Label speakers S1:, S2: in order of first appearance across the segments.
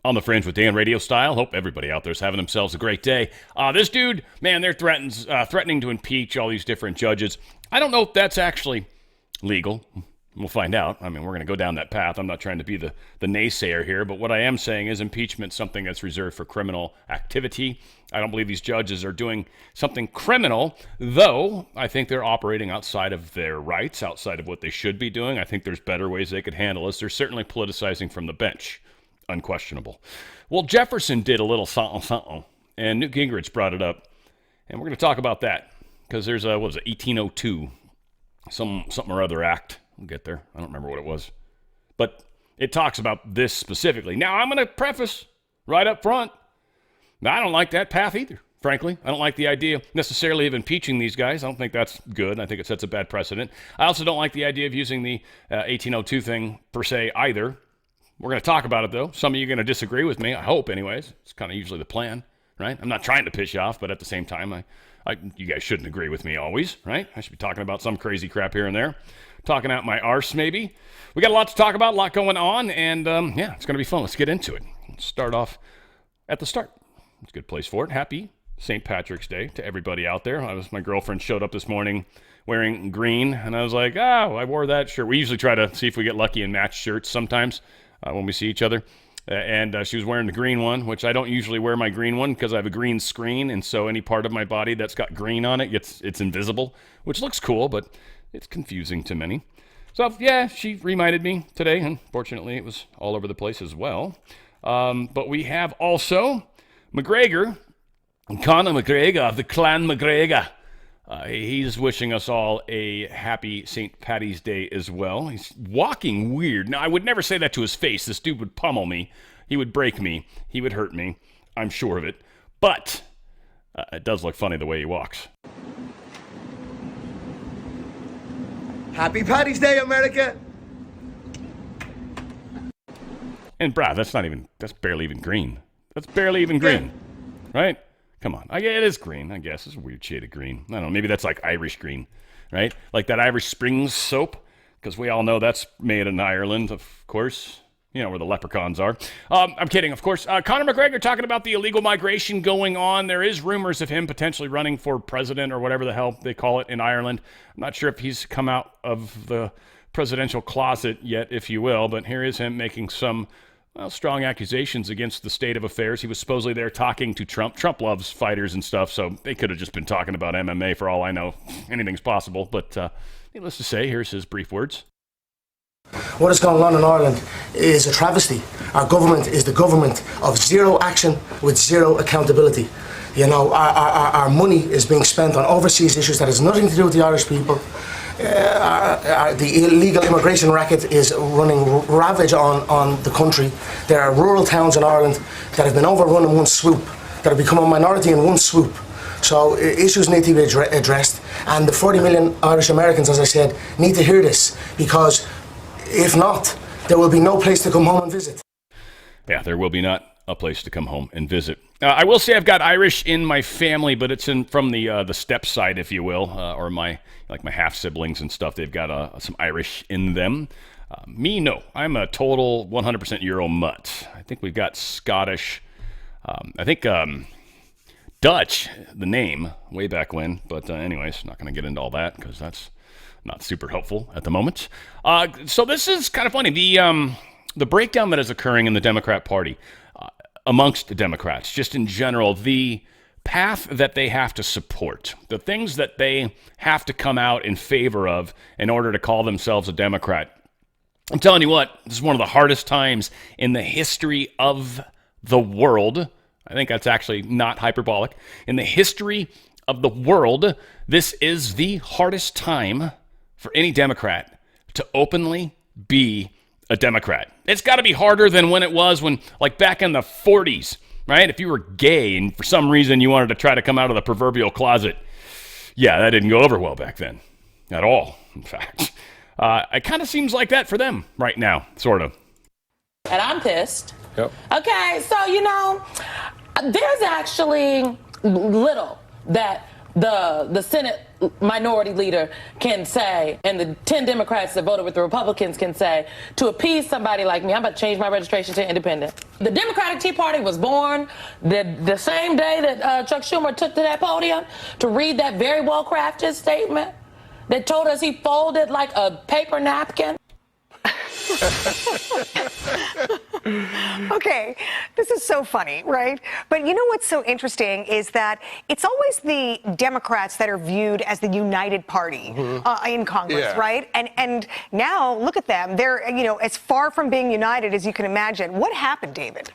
S1: On the Fringe with Dan Radio Style. Hope everybody out there is having themselves a great day. This dude, man, they're threatening to impeach all these different judges. I don't know if that's actually legal. We'll find out. I mean, we're going to go down that path. I'm not trying to be the naysayer here, but what I am saying is impeachment is something that's reserved for criminal activity. I don't believe these judges are doing something criminal, though I think they're operating outside of their rights, outside of what they should be doing. I think there's better ways they could handle this. They're certainly politicizing from the bench. Unquestionable. Well, Jefferson did a little something, and Newt Gingrich brought it up, and we're going to talk about that, because there's a, 1802, something or other act. We'll get there. I don't remember what it was. But it talks about this specifically. Now, I'm going to preface right up front, I don't like that path either, frankly. I don't like the idea necessarily of impeaching these guys. I don't think that's good. I think it sets a bad precedent. I also don't like the idea of using the 1802 thing per se either. We're going to talk about it, though. Some of you are going to disagree with me, I hope, anyways. It's kind of usually the plan, right? I'm not trying to piss you off, but at the same time, you guys shouldn't agree with me always, right? I should be talking about some crazy crap here and there. Talking out my arse, maybe. We got a lot to talk about, a lot going on, and yeah, it's going to be fun. Let's get into it. Let's start off at the start. It's a good place for it. Happy St. Patrick's Day to everybody out there. My girlfriend showed up this morning wearing green, and I was like, oh, I wore that shirt. We usually try to see if we get lucky and match shirts sometimes when we see each other. And she was wearing the green one, which I don't usually wear my green one because I have a green screen, and so any part of my body that's got green on it, it's invisible, which looks cool, but it's confusing to many. So, yeah, she reminded me today, and fortunately it was all over the place as well. But we have also McGregor, Conor McGregor of the Clan McGregor. He's wishing us all a happy St. Paddy's Day as well. He's walking weird. Now, I would never say that to his face. This dude would pummel me. He would break me. He would hurt me. I'm sure of it. But it does look funny the way he walks.
S2: Happy Paddy's Day, America!
S1: And Brad, that's barely even green. That's barely even green, right? Come on. It is green, I guess. It's a weird shade of green. I don't know. Maybe that's like Irish green, right? Like that Irish Springs soap, because we all know that's made in Ireland, of course. You know, where the leprechauns are. I'm kidding, of course. Conor McGregor talking about the illegal migration going on. There is rumors of him potentially running for president or whatever the hell they call it in Ireland. I'm not sure if he's come out of the presidential closet yet, if you will, but here is him making some strong accusations against the state of affairs. He was supposedly there talking to Trump. Trump loves fighters and stuff, so they could have just been talking about MMA for all I know. Anything's possible, but needless to say, here's his brief words.
S3: What is going on in Ireland is a travesty. Our government is the government of zero action with zero accountability. You know, our money is being spent on overseas issues that has nothing to do with the Irish people. The illegal immigration racket is running ravage on the country. There are rural towns in Ireland that have been overrun in one swoop, that have become a minority in one swoop. So issues need to be addressed, and the 40 million Irish Americans, as I said, need to hear this, because if not, there will be no place to come home and visit.
S1: Yeah, there will be not a place to come home and visit. I will say I've got Irish in my family, but it's from the step side, if you will, or my half siblings and stuff. They've got some Irish in them. Me, no. I'm a total 100% Euro mutt. I think we've got Scottish. I think Dutch, the name, way back when. But anyways, not going to get into all that because that's not super helpful at the moment. So this is kind of funny. The breakdown that is occurring in the Democrat Party, amongst the Democrats, just in general, the path that they have to support, the things that they have to come out in favor of in order to call themselves a Democrat. I'm telling you what, this is one of the hardest times in the history of the world. I think that's actually not hyperbolic. In the history of the world, this is the hardest time for any Democrat to openly be a Democrat. It's got to be harder than when it was like back in the 40s, right? If you were gay and for some reason you wanted to try to come out of the proverbial closet, yeah, that didn't go over well back then. At all, in fact. It kind of seems like that for them right now, sort of.
S4: And I'm pissed.
S1: Yep.
S4: Okay, so, there's actually little that the Senate minority leader can say, and the 10 Democrats that voted with the Republicans can say, to appease somebody like me, I'm about to change my registration to independent. The Democratic Tea Party was born the same day that Chuck Schumer took to that podium to read that very well-crafted statement that told us he folded like a paper napkin.
S5: Okay, this is so funny, right? But you know what's so interesting is that it's always the Democrats that are viewed as the united party in Congress, right? And now look at them. They're, as far from being united as you can imagine. What happened, David?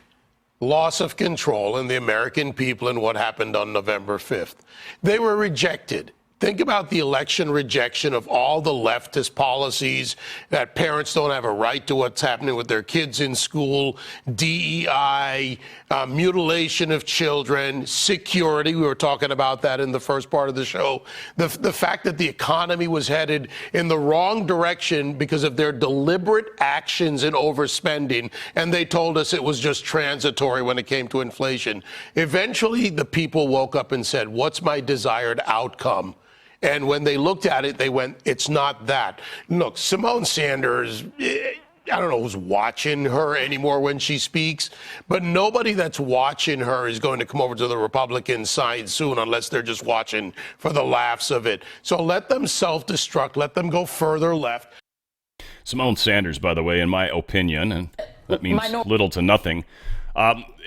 S6: Loss of control in the American people and what happened on November 5th. They were rejected. Think about the election rejection of all the leftist policies, that parents don't have a right to what's happening with their kids in school, DEI, mutilation of children, security. We were talking about that in the first part of the show. The fact that the economy was headed in the wrong direction because of their deliberate actions and overspending. And they told us it was just transitory when it came to inflation. Eventually, the people woke up and said, what's my desired outcome? And when they looked at it, they went, it's not that. Look, Simone Sanders, I don't know who's watching her anymore when she speaks, but nobody that's watching her is going to come over to the Republican side soon unless they're just watching for the laughs of it. So let them self-destruct, let them go further left.
S1: Simone Sanders, by the way, in my opinion, and that means little to nothing.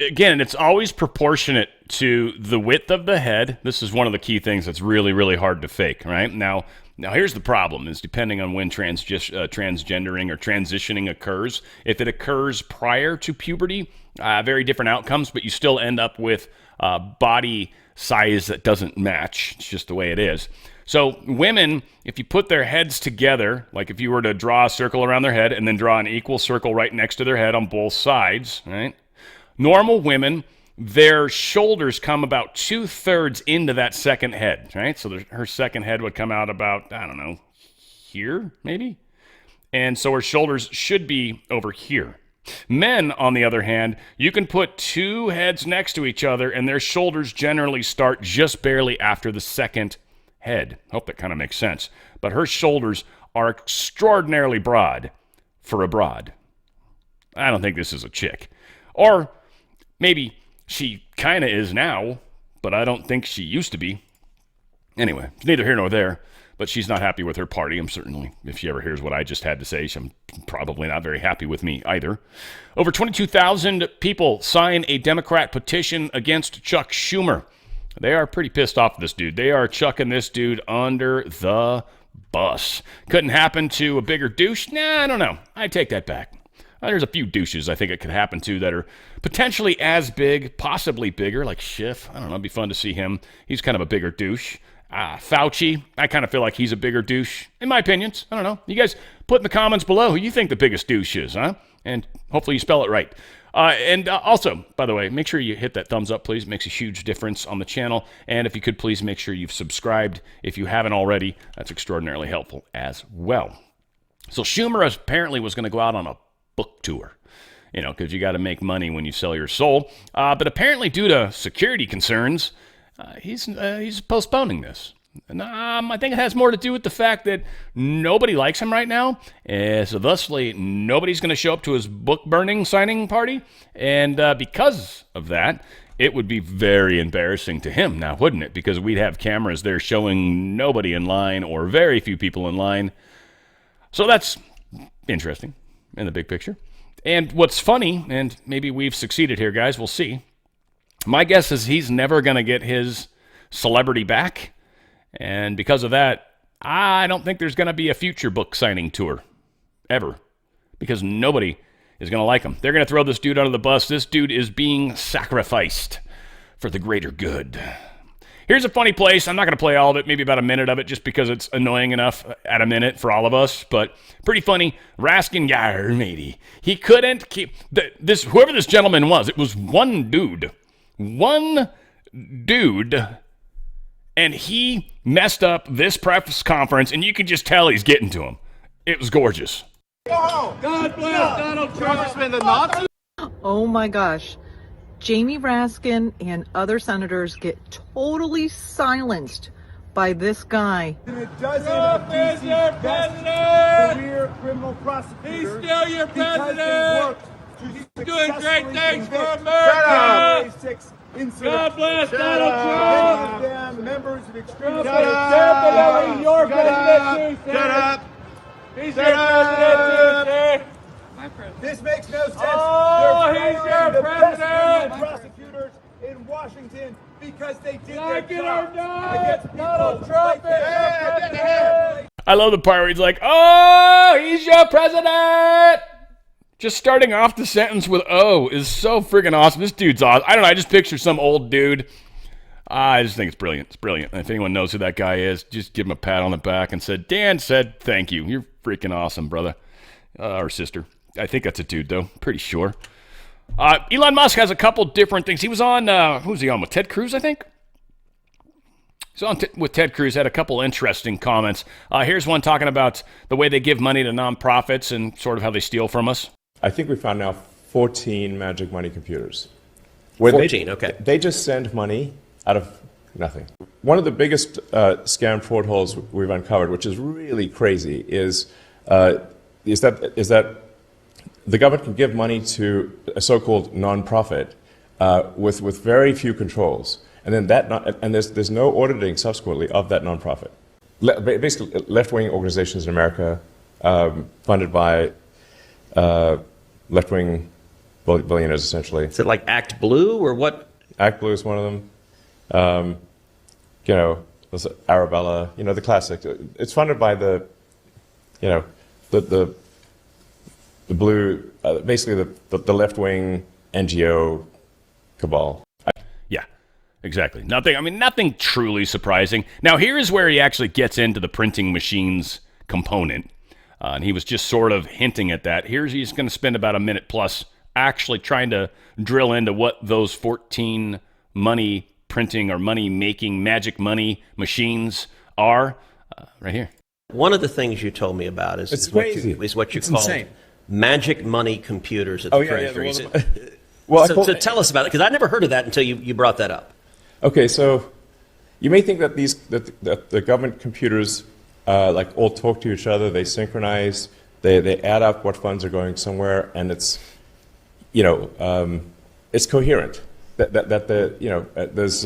S1: Again, it's always proportionate to the width of the head. This is one of the key things that's really, really hard to fake, right? Now here's the problem, is depending on when transgendering or transitioning occurs. If it occurs prior to puberty, very different outcomes, but you still end up with body size that doesn't match. It's just the way it is. So women, if you put their heads together, like if you were to draw a circle around their head and then draw an equal circle right next to their head on both sides, right? Normal women, their shoulders come about 2/3 into that second head, right? So her second head would come out about, I don't know, here, maybe? And so her shoulders should be over here. Men, on the other hand, you can put two heads next to each other and their shoulders generally start just barely after the second head. Hope that kind of makes sense. But her shoulders are extraordinarily broad for a broad. I don't think this is a chick. Or maybe she kind of is now, but I don't think she used to be. Anyway, it's neither here nor there, but she's not happy with her party. I'm certainly, if she ever hears what I just had to say, she's probably not very happy with me either. Over 22,000 people sign a Democrat petition against Chuck Schumer. They are pretty pissed off at this dude. They are chucking this dude under the bus. Couldn't happen to a bigger douche? Nah, I don't know. I take that back. There's a few douches I think it could happen to that are potentially as big, possibly bigger, like Schiff. I don't know. It'd be fun to see him. He's kind of a bigger douche. Fauci, I kind of feel like he's a bigger douche, in my opinions. I don't know. You guys put in the comments below who you think the biggest douche is, huh? And hopefully you spell it right. And also, by the way, make sure you hit that thumbs up, please. It makes a huge difference on the channel. And if you could, please make sure you've subscribed. If you haven't already, that's extraordinarily helpful as well. So Schumer apparently was going to go out on a book tour, because you got to make money when you sell your soul. But apparently, due to security concerns, he's postponing this. And I think it has more to do with the fact that nobody likes him right now. So thusly, nobody's going to show up to his book burning signing party. And because of that, it would be very embarrassing to him now, wouldn't it? Because we'd have cameras there showing nobody in line or very few people in line. So that's interesting in the big picture. And what's funny, and maybe we've succeeded here, guys, we'll see. My guess is he's never going to get his celebrity back. And because of that, I don't think there's going to be a future book signing tour, ever. Because nobody is going to like him. They're going to throw this dude under the bus. This dude is being sacrificed for the greater good. Here's a funny place. I'm not going to play all of it, maybe about a minute of it, just because it's annoying enough at a minute for all of us. But pretty funny. Raskin Geyer, matey. He couldn't keep whoever this gentleman was. It was one dude. One dude. And he messed up this press conference, and you could just tell he's getting to him. It was gorgeous.
S7: God bless Donald Trump.
S8: Oh my gosh. Jamie Raskin and other senators get totally silenced by this guy.
S7: It doesn't appease your president. Career criminal prosecutors. He's still your president. He's doing great things for America. God bless Donald Trump. Many of them members of extreme definitely your president too, sir. Shut up. He's your president too, sir. This makes no sense. Oh, he's your president. Prosecutors in Washington because they did their job against Donald Trump.
S1: I love the part where he's like, "Oh, he's your president." Just starting off the sentence with "oh" is so friggin' awesome. This dude's awesome. I don't know. I just picture some old dude. I just think it's brilliant. It's brilliant. And if anyone knows who that guy is, just give him a pat on the back and said, "Dan said thank you. You're freaking awesome, brother." Or sister. I think that's a dude, though. Pretty sure. Elon Musk has a couple different things. He was on, who was he on, with Ted Cruz, I think? He's on with Ted Cruz, had a couple interesting comments. Here's one talking about the way they give money to nonprofits and sort of how they steal from us.
S9: I think we found now 14 magic money computers.
S10: 14, okay.
S9: They just send money out of nothing. One of the biggest scam fraud holes we've uncovered, which is really crazy, is that the government can give money to a so-called nonprofit with very few controls, and then there's no auditing subsequently of that nonprofit. Basically, left-wing organizations in America funded by left-wing billionaires, essentially.
S10: Is it like Act Blue or what?
S9: Act Blue is one of them. Arabella, the classic. It's funded by the blue, basically the left-wing NGO cabal.
S1: Yeah, exactly. Nothing truly surprising. Now, here's where he actually gets into the printing machines component. And he was just sort of hinting at that. He's going to spend about a minute plus actually trying to drill into what those 14 money printing or money-making magic money machines are. Right here.
S10: One of the things you told me about is what you call
S11: insane.
S10: Magic money computers at the Treasury.
S9: So
S10: tell us about it, because I never heard of that until you brought that up.
S9: Okay, so you may think that that the government computers all talk to each other, they synchronize, they add up what funds are going somewhere, and it's coherent. There's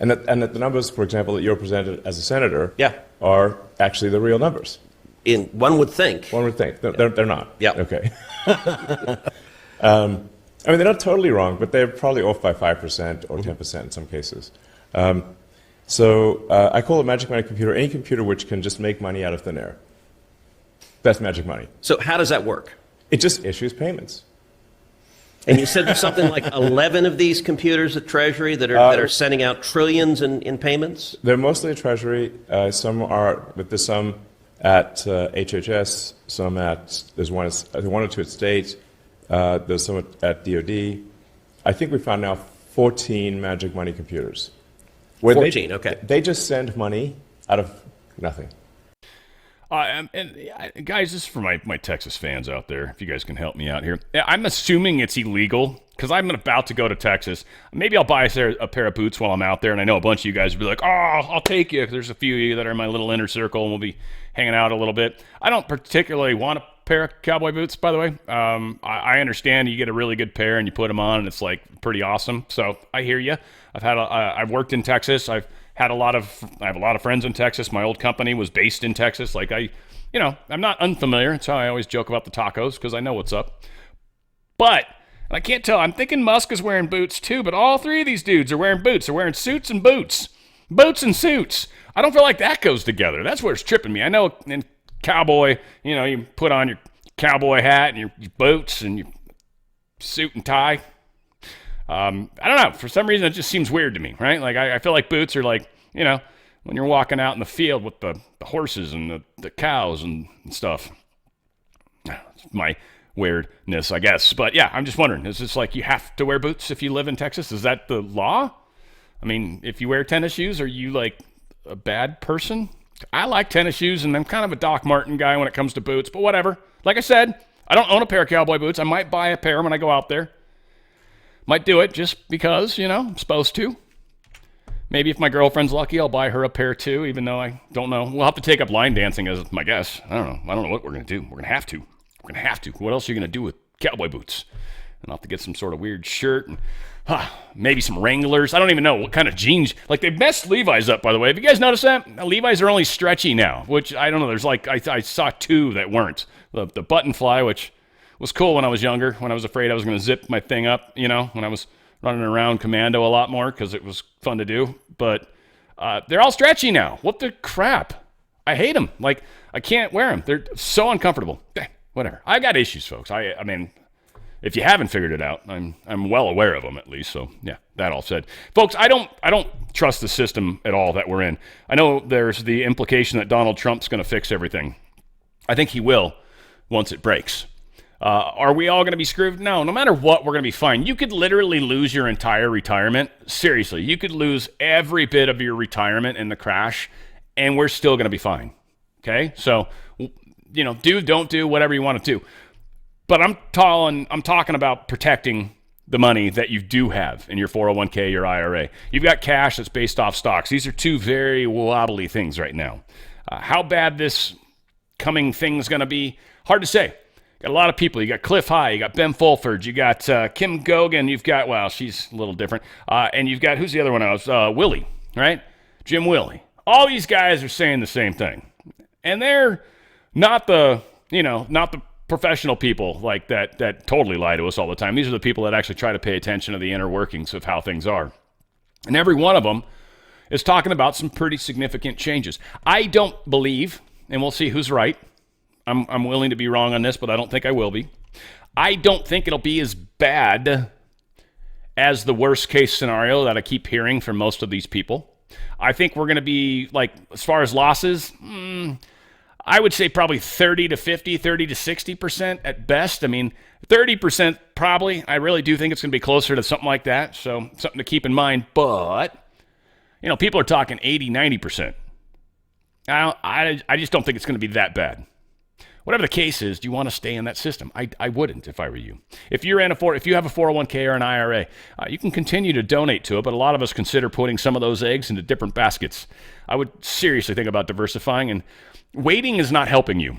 S9: and that the numbers, for example, that you're presented as a senator, are actually the real numbers.
S10: One would think.
S9: One would think. They're not.
S10: Yeah.
S9: Okay. They're not totally wrong, but they're probably off by 5% or 10% in some cases. So I call a magic money computer any computer which can just make money out of thin air. That's magic money.
S10: So how does that work?
S9: It just issues payments.
S10: And you said there's something like 11 of these computers at Treasury that are sending out trillions in payments?
S9: They're mostly at Treasury. There's some at HHS, there's one or two at State, there's some at DOD. I think we found now 14 magic money computers.
S10: 14, okay.
S9: They just send money out of nothing.
S1: Guys, this is for my Texas fans out there, if you guys can help me out here. I'm assuming it's illegal, because I'm about to go to Texas. Maybe I'll buy a pair of boots while I'm out there, and I know a bunch of you guys will be like, "Oh, I'll take you," because there's a few of you that are in my little inner circle, and we'll be hanging out a little bit. I don't particularly want a pair of cowboy boots, by the way. I understand you get a really good pair, and you put them on, and it's, pretty awesome. So I hear you. I've worked in Texas. I have a lot of friends in Texas. My old company was based in Texas. I'm not unfamiliar. That's how I always joke about the tacos, because I know what's up. But I can't tell. I'm thinking Musk is wearing boots too, but all three of these dudes are wearing boots. They're wearing suits and boots. Boots and suits. I don't feel like that goes together. That's where it's tripping me. I know in cowboy, you put on your cowboy hat and your boots and your suit and tie. I don't know. For some reason, it just seems weird to me, right? I feel like boots are when you're walking out in the field with the horses and the cows and stuff. It's my weirdness, I guess. But yeah, I'm just wondering, is this you have to wear boots if you live in Texas? Is that the law? If you wear tennis shoes, are you a bad person? I like tennis shoes, and I'm kind of a Doc Martin guy when it comes to boots, but whatever. Like I said, I don't own a pair of cowboy boots. I might buy a pair when I go out there. Might do it just because, I'm supposed to. Maybe if my girlfriend's lucky, I'll buy her a pair too, even though I don't know. We'll have to take up line dancing as my guess. I don't know what we're going to do. We're going to have to. We're going to have to. What else are you going to do with cowboy boots? And I'll have to get some sort of weird shirt and maybe some Wranglers. I don't even know what kind of jeans. Like, they messed Levi's up, by the way. Have you guys noticed that? Levi's are only stretchy now, which I don't know. There's like, I saw two that weren't. The button fly, which was cool when I was younger, when I was afraid I was going to zip my thing up, when I was running around commando a lot more because it was fun to do. But they're all stretchy now. What the crap? I hate them. Like, I can't wear them. They're so uncomfortable. Whatever. I got issues, folks. I mean, if you haven't figured it out, I'm well aware of them at least. So yeah, that all said, folks, I don't trust the system at all that we're in. I know there's the implication that Donald Trump's going to fix everything. I think he will once it breaks. Are we all going to be screwed? No matter what, we're going to be fine. You could literally lose your entire retirement. Seriously, you could lose every bit of your retirement in the crash, and we're still going to be fine. Okay? So, do, don't do, whatever you want to do. But I'm talking about protecting the money that you do have in your 401k, your IRA. You've got cash that's based off stocks. These are two very wobbly things right now. How bad this coming thing's going to be, hard to say. Got a lot of people. You got Cliff High. You got Ben Fulford. You got Kim Gogan. You've got, well, she's a little different. And you've got, who's the other one I was? Willie, right? Jim Willie. All these guys are saying the same thing. And they're not the professional people like that totally lie to us all the time. These are the people that actually try to pay attention to the inner workings of how things are. And every one of them is talking about some pretty significant changes. I don't believe, and we'll see who's right. I'm willing to be wrong on this, but I don't think I will be. I don't think it'll be as bad as the worst case scenario that I keep hearing from most of these people. I think we're going to be, like, as far as losses, I would say probably 30 to 50, 30 to 60% at best. I mean, 30% probably. I really do think it's going to be closer to something like that. So something to keep in mind. But, people are talking 80, 90%. I just don't think it's going to be that bad. Whatever the case is, do you want to stay in that system? I wouldn't if I were you. If you have a 401k or an IRA, you can continue to donate to it, but a lot of us consider putting some of those eggs into different baskets. I would seriously think about diversifying, and waiting is not helping you.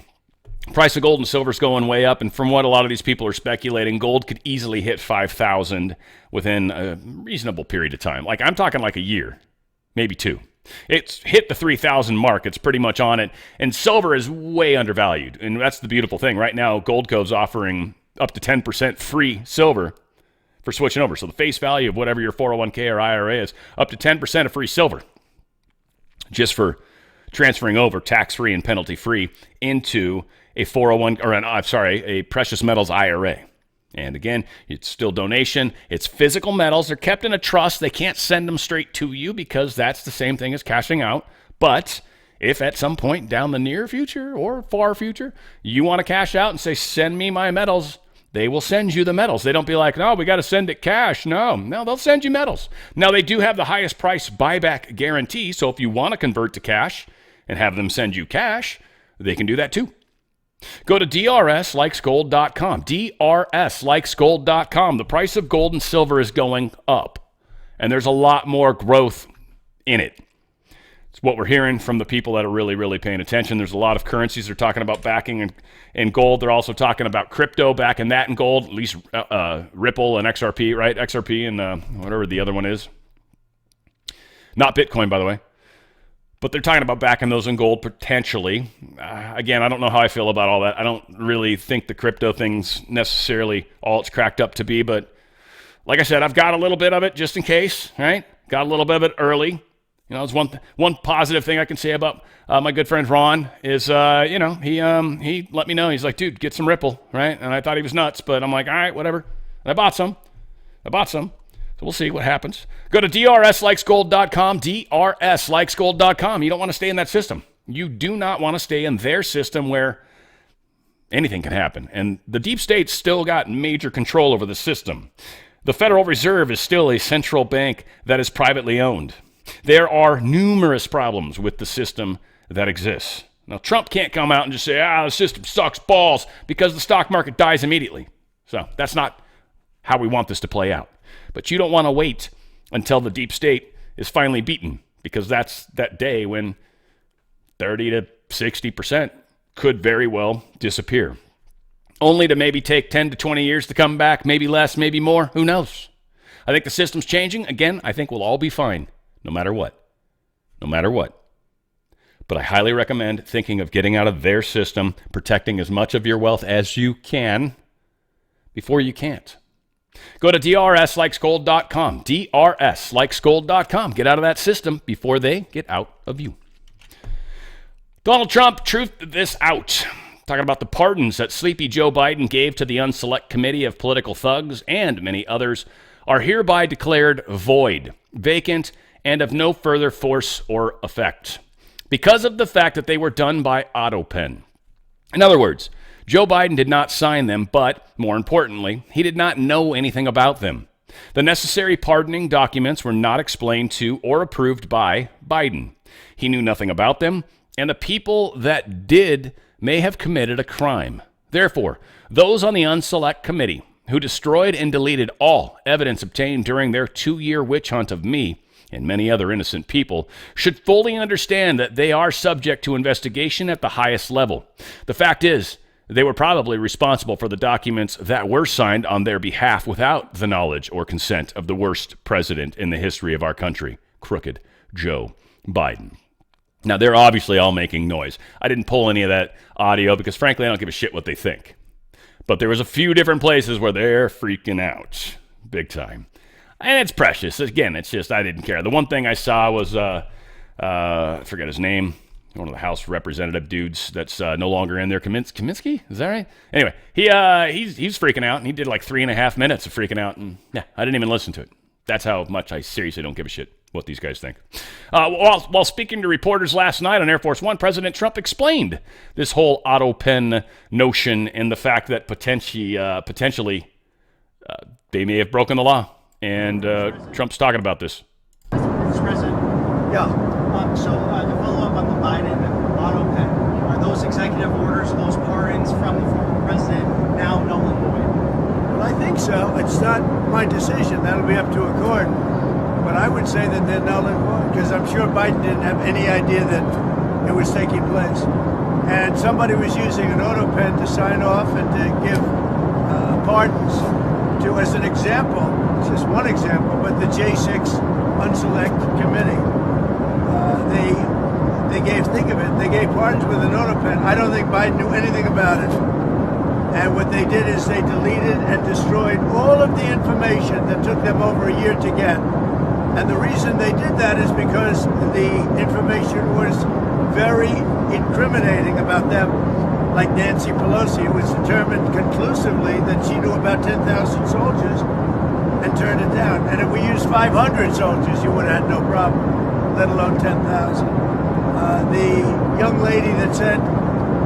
S1: Price of gold and silver is going way up, and from what a lot of these people are speculating, gold could easily hit 5,000 within a reasonable period of time. Like, I'm talking like a year, maybe two. It's hit the 3,000 mark. It's pretty much on it. And silver is way undervalued. And that's the beautiful thing. Right now, Gold Cove's offering up to 10% free silver for switching over. So the face value of whatever your 401k or IRA is, up to 10% of free silver just for transferring over tax-free and penalty-free into a a precious metals IRA. And again, it's still donation. It's physical metals. They're kept in a trust. They can't send them straight to you because that's the same thing as cashing out. But if at some point down the near future or far future, you want to cash out and say, send me my metals, they will send you the metals. They don't be like, no, we got to send it cash. No, they'll send you metals. Now, they do have the highest price buyback guarantee. So if you want to convert to cash and have them send you cash, they can do that too. Go to drslikesgold.com. drslikesgold.com. The price of gold and silver is going up, and there's a lot more growth in it. It's what we're hearing from the people that are really, really paying attention. There's a lot of currencies they're talking about backing in gold. They're also talking about crypto backing that in gold, at least Ripple and XRP, right? XRP and whatever the other one is. Not Bitcoin, by the way. But they're talking about backing those in gold potentially. Again, I don't know how I feel about all that. I don't really think the crypto thing's necessarily all it's cracked up to be. But like I said, I've got a little bit of it just in case, right? Got a little bit of it early. It's one positive thing I can say about my good friend Ron is, he let me know. He's like, dude, get some Ripple, right? And I thought he was nuts, but I'm like, all right, whatever. And I bought some. So we'll see what happens. Go to drslikesgold.com, drslikesgold.com. You don't want to stay in that system. You do not want to stay in their system where anything can happen. And the deep state's still got major control over the system. The Federal Reserve is still a central bank that is privately owned. There are numerous problems with the system that exists. Now, Trump can't come out and just say, the system sucks balls, because the stock market dies immediately. So that's not how we want this to play out. But you don't want to wait until the deep state is finally beaten, because that's that day when 30 to 60% could very well disappear, only to maybe take 10 to 20 years to come back, maybe less, maybe more. Who knows? I think the system's changing. Again, I think we'll all be fine, no matter what. No matter what. But I highly recommend thinking of getting out of their system, protecting as much of your wealth as you can before you can't. Go to drslikesgold.com, drslikesgold.com. Get out of that system before they get out of you. Donald Trump truthed this out, talking about the pardons that sleepy Joe Biden gave to the Unselect Committee of Political Thugs and many others are hereby declared void, vacant, and of no further force or effect, because of the fact that they were done by autopen. In other words, Joe Biden did not sign them, but, more importantly, he did not know anything about them. The necessary pardoning documents were not explained to or approved by Biden. He knew nothing about them, and the people that did may have committed a crime. Therefore, those on the Unselect Committee who destroyed and deleted all evidence obtained during their 2-year witch hunt of me and many other innocent people should fully understand that they are subject to investigation at the highest level. The fact is, they were probably responsible for the documents that were signed on their behalf without the knowledge or consent of the worst president in the history of our country, crooked Joe Biden. Now, they're obviously all making noise. I didn't pull any of that audio because, frankly, I don't give a shit what they think. But there was a few different places where they're freaking out big time. And it's precious. Again, it's just, I didn't care. The one thing I saw was, I forget his name, one of the House representative dudes that's no longer in there. Kaminsky? Is that right? Anyway, he's freaking out, and he did like 3.5 minutes of freaking out, and yeah, I didn't even listen to it. That's how much I seriously don't give a shit what these guys think. While speaking to reporters last night on Air Force One, President Trump explained this whole auto pen notion and the fact that potentially they may have broken the law. And Trump's talking about this.
S11: Mr. President. Yeah. To follow up on the Biden auto pen, are those executive orders, those pardons from the former president now null and void?
S12: Well, I think so. It's not my decision. That'll be up to a court. But I would say that they're null and void because I'm sure Biden didn't have any idea that it was taking place. And somebody was using an auto pen to sign off and to give pardons to, as an example, it's just one example, but the J6 Unselect Committee. They gave pardons with an auto pen. I don't think Biden knew anything about it. And what they did is they deleted and destroyed all of the information that took them over a year to get. And the reason they did that is because the information was very incriminating about them. Like Nancy Pelosi, it was determined conclusively that she knew about 10,000 soldiers and turned it down. And if we used 500 soldiers, you would have had no problem, let alone 10,000. The young lady that said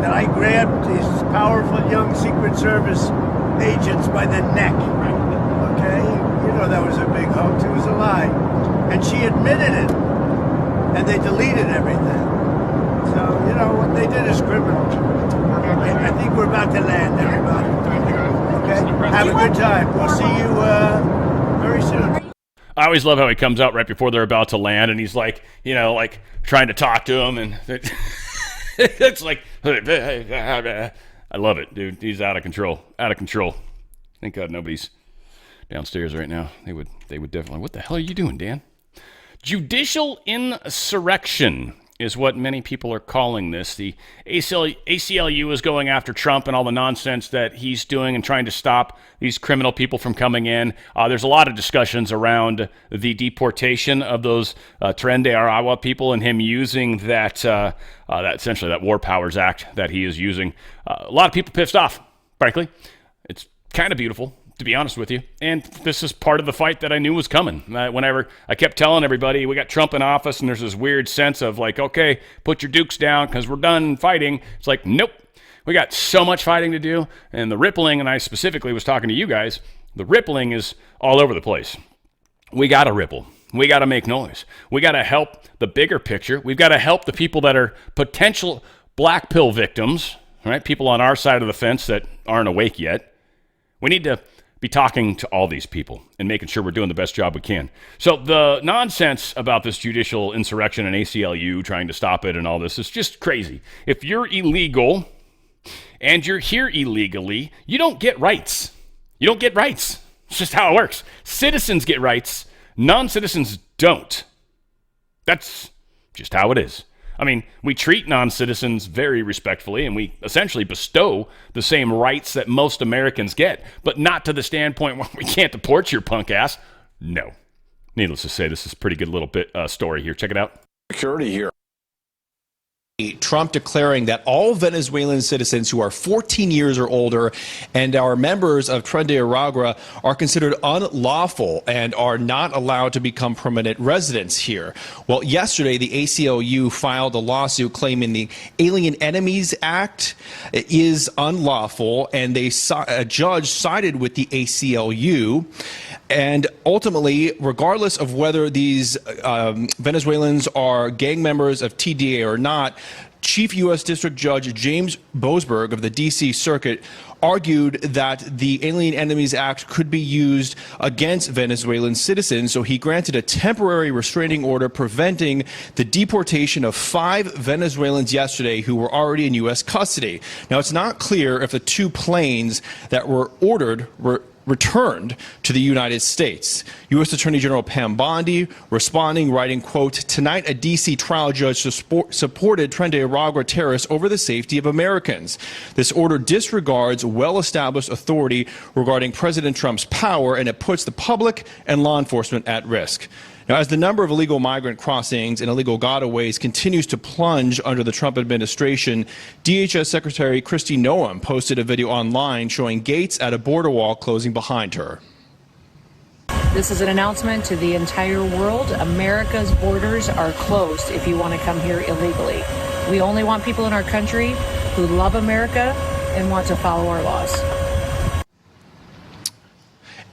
S12: that I grabbed these powerful young Secret Service agents by the neck, okay? You know that was a big hoax. It was a lie. And she admitted it. And they deleted everything. So, you know, what they did is criminal. I think we're about to land, everybody. Okay? Have a good time. We'll see you very soon.
S1: I always love how he comes out right before they're about to land, and he's like, you know, like trying to talk to him, and it's like, I love it, dude. He's out of control. Thank God nobody's downstairs right now. They would definitely. What the hell are you doing, Dan? Judicial insurrection is what many people are calling this. The ACLU is going after Trump and all the nonsense that he's doing and trying to stop these criminal people from coming in. There's a lot of discussions around the deportation of those Tren de Aragua people and him using that essentially that War Powers Act that he is using. A lot of people pissed off, frankly. It's kind of beautiful, to be honest with you. And this is part of the fight that I knew was coming. Whenever I kept telling everybody, we got Trump in office, and there's this weird sense of like, okay, put your dukes down because we're done fighting. It's like, nope. We got so much fighting to do. And the rippling, and I specifically was talking to you guys, the rippling is all over the place. We got to ripple. We got to make noise. We got to help the bigger picture. We've got to help the people that are potential black pill victims, right? People on our side of the fence that aren't awake yet. We need to be talking to all these people and making sure we're doing the best job we can. So the nonsense about this judicial insurrection and ACLU trying to stop it and all this is just crazy. If you're illegal and you're here illegally, you don't get rights. You don't get rights. It's just how it works. Citizens get rights. Non-citizens don't. That's just how it is. I mean, we treat non-citizens very respectfully, and we essentially bestow the same rights that most Americans get, but not to the standpoint where we can't deport your punk ass. No. Needless to say, this is a pretty good little story here. Check it out.
S13: Security here. Trump declaring that all Venezuelan citizens who are 14 years or older and are members of Tren de Aragua are considered unlawful and are not allowed to become permanent residents here. Well, yesterday, the ACLU filed a lawsuit claiming the Alien Enemies Act is unlawful, and a judge sided with the ACLU. And ultimately, regardless of whether these Venezuelans are gang members of TDA or not, Chief U.S. District Judge James Boasberg of the D.C. Circuit argued that the Alien Enemies Act could be used against Venezuelan citizens, so he granted a temporary restraining order preventing the deportation of 5 Venezuelans yesterday who were already in U.S. custody. Now, it's not clear if the 2 planes that were ordered were returned to the United States. U.S. Attorney General Pam Bondi responding, writing, quote, "Tonight a D.C. trial judge supported Tren de Aragua terrorists over the safety of Americans. This order disregards well-established authority regarding President Trump's power, and it puts the public and law enforcement at risk." Now, as the number of illegal migrant crossings and illegal gotaways continues to plunge under the Trump administration, DHS Secretary Kristi Noem posted a video online showing gates at a border wall closing behind her.
S14: This is an announcement to the entire world. America's borders are closed if you want to come here illegally. We only want people in our country who love America and want to follow our laws.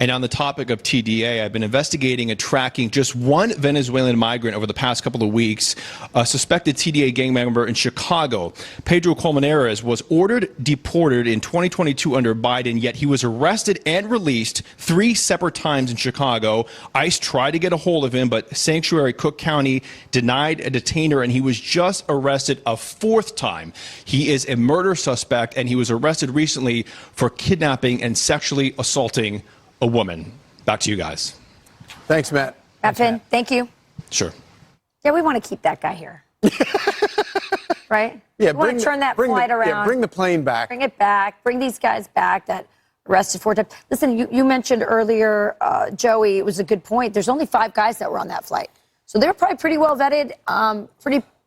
S13: And on the topic of TDA, I've been investigating and tracking just one Venezuelan migrant over the past couple of weeks, a suspected TDA gang member in Chicago. Pedro Colmenares was deported in 2022 under Biden, yet he was arrested and released 3 separate times in Chicago. ICE tried to get a hold of him, but Sanctuary Cook County denied a detainer, and he was just arrested a 4th time. He is a murder suspect, and he was arrested recently for kidnapping and sexually assaulting a woman. Back to you guys.
S2: Thanks, Matt.
S5: Finn, thank you.
S13: Sure.
S5: Yeah, we want to keep that guy here. Right?
S2: Yeah,
S5: we want to turn that flight around.
S2: Yeah, bring the plane back.
S5: Bring it back. Bring these guys back that arrested 4 times. Listen, you mentioned earlier, Joey, it was a good point. There's only 5 guys that were on that flight. So they're probably pretty well vetted,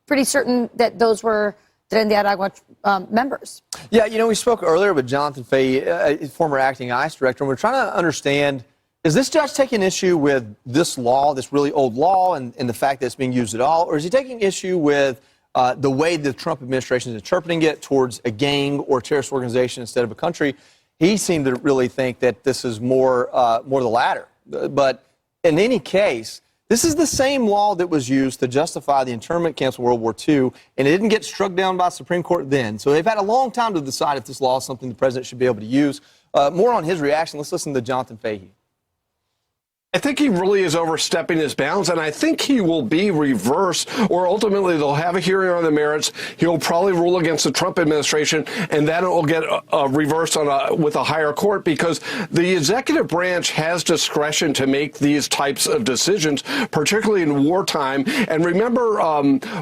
S5: pretty certain that those were Tren de Aragua members.
S15: Yeah, we spoke earlier with Jonathan Fahey, former acting ICE director, and we're trying to understand, is this judge taking issue with this law, this really old law, and the fact that it's being used at all, or is he taking issue with the way the Trump administration is interpreting it towards a gang or terrorist organization instead of a country? He seemed to really think that this is more the latter. But in any case, this is the same law that was used to justify the internment camps of World War II, and it didn't get struck down by the Supreme Court then. So they've had a long time to decide if this law is something the president should be able to use. More on his reaction. Let's listen to Jonathan Fahey.
S16: I think he really is overstepping his bounds, and I think he will be reversed, or ultimately they'll have a hearing on the merits. He'll probably rule against the Trump administration, and then it will get reversed with a higher court, because the executive branch has discretion to make these types of decisions, particularly in wartime. And remember,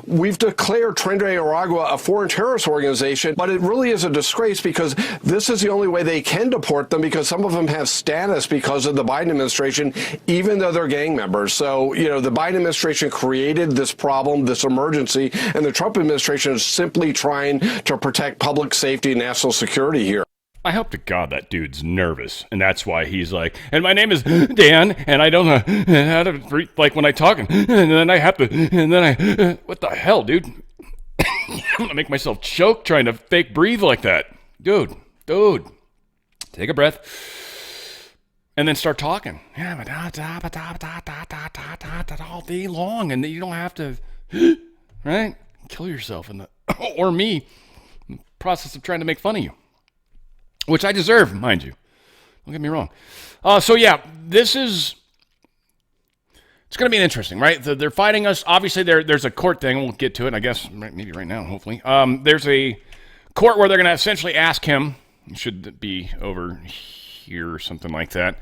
S16: we've declared Tren de Aragua a foreign terrorist organization, but it really is a disgrace, because this is the only way they can deport them, because some of them have status because of the Biden administration, even though they're gang members. So, the Biden administration created this problem, this emergency, and the Trump administration is simply trying to protect public safety and national security here.
S1: I hope to God that dude's nervous, and that's why he's like, and my name is Dan, and I don't know how to breathe, like when I talk, and then I have to, and then I, what the hell, dude? I'm gonna make myself choke trying to fake breathe like that. Dude, take a breath. And then start talking. Yeah, all day long, and you don't have to, right? Kill yourself or me, in the process of trying to make fun of you, which I deserve, mind you. Don't get me wrong. So yeah, it's going to be interesting, right? They're fighting us. Obviously, there's a court thing. We'll get to it, I guess, maybe right now, hopefully. There's a court where they're going to essentially ask him, should be over here or something like that,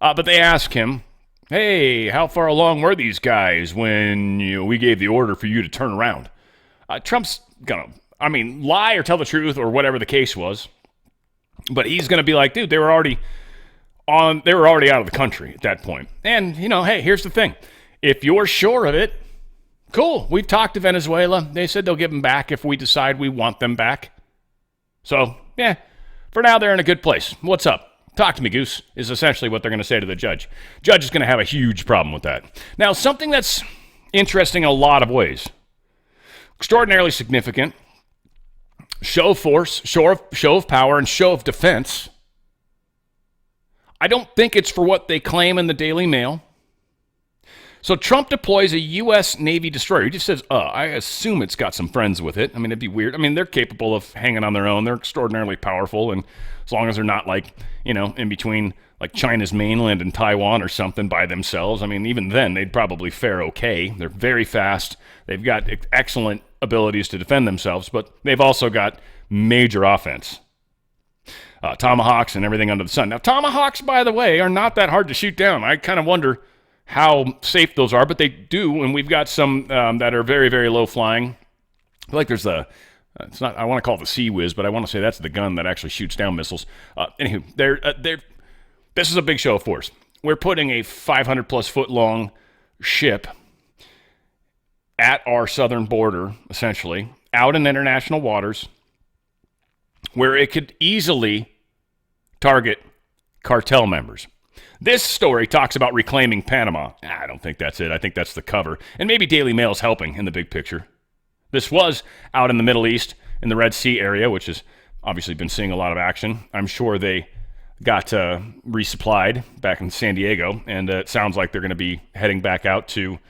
S1: but they ask him, hey, how far along were these guys when we gave the order for you to turn around? Trump's going to, lie or tell the truth or whatever the case was, but he's going to be like, dude, they were already out of the country at that point. And, hey, here's the thing. If you're sure of it, cool. We've talked to Venezuela. They said they'll give them back if we decide we want them back. So, yeah, for now, they're in a good place. What's up? Talk to me, Goose, is essentially what they're going to say to the judge. Judge is going to have a huge problem with that. Now, something that's interesting in a lot of ways, extraordinarily significant, show of force, show of power, and show of defense. I don't think it's for what they claim in the Daily Mail. So Trump deploys a U.S. Navy destroyer. He just says, I assume it's got some friends with it. It'd be weird. They're capable of hanging on their own. They're extraordinarily powerful, and as long as they're not in between China's mainland and Taiwan or something by themselves, even then they'd probably fare okay. They're very fast. They've got excellent abilities to defend themselves, but they've also got major offense. Tomahawks and everything under the sun. Now, Tomahawks, by the way, are not that hard to shoot down. I kind of wonder how safe those are, but they do, and we've got some that are very, very low flying. I feel like there's it's not, I want to call it the Sea Whiz, but I want to say that's the gun that actually shoots down missiles. Anywho, this is a big show of force. We're putting a 500-plus foot long ship at our southern border, essentially, out in international waters, where it could easily target cartel members. This story talks about reclaiming Panama. I don't think that's it. I think that's the cover. And maybe Daily Mail's helping in the big picture. This was out in the Middle East, in the Red Sea area, which has obviously been seeing a lot of action. I'm sure they got resupplied back in San Diego, and it sounds like they're going to be heading back out to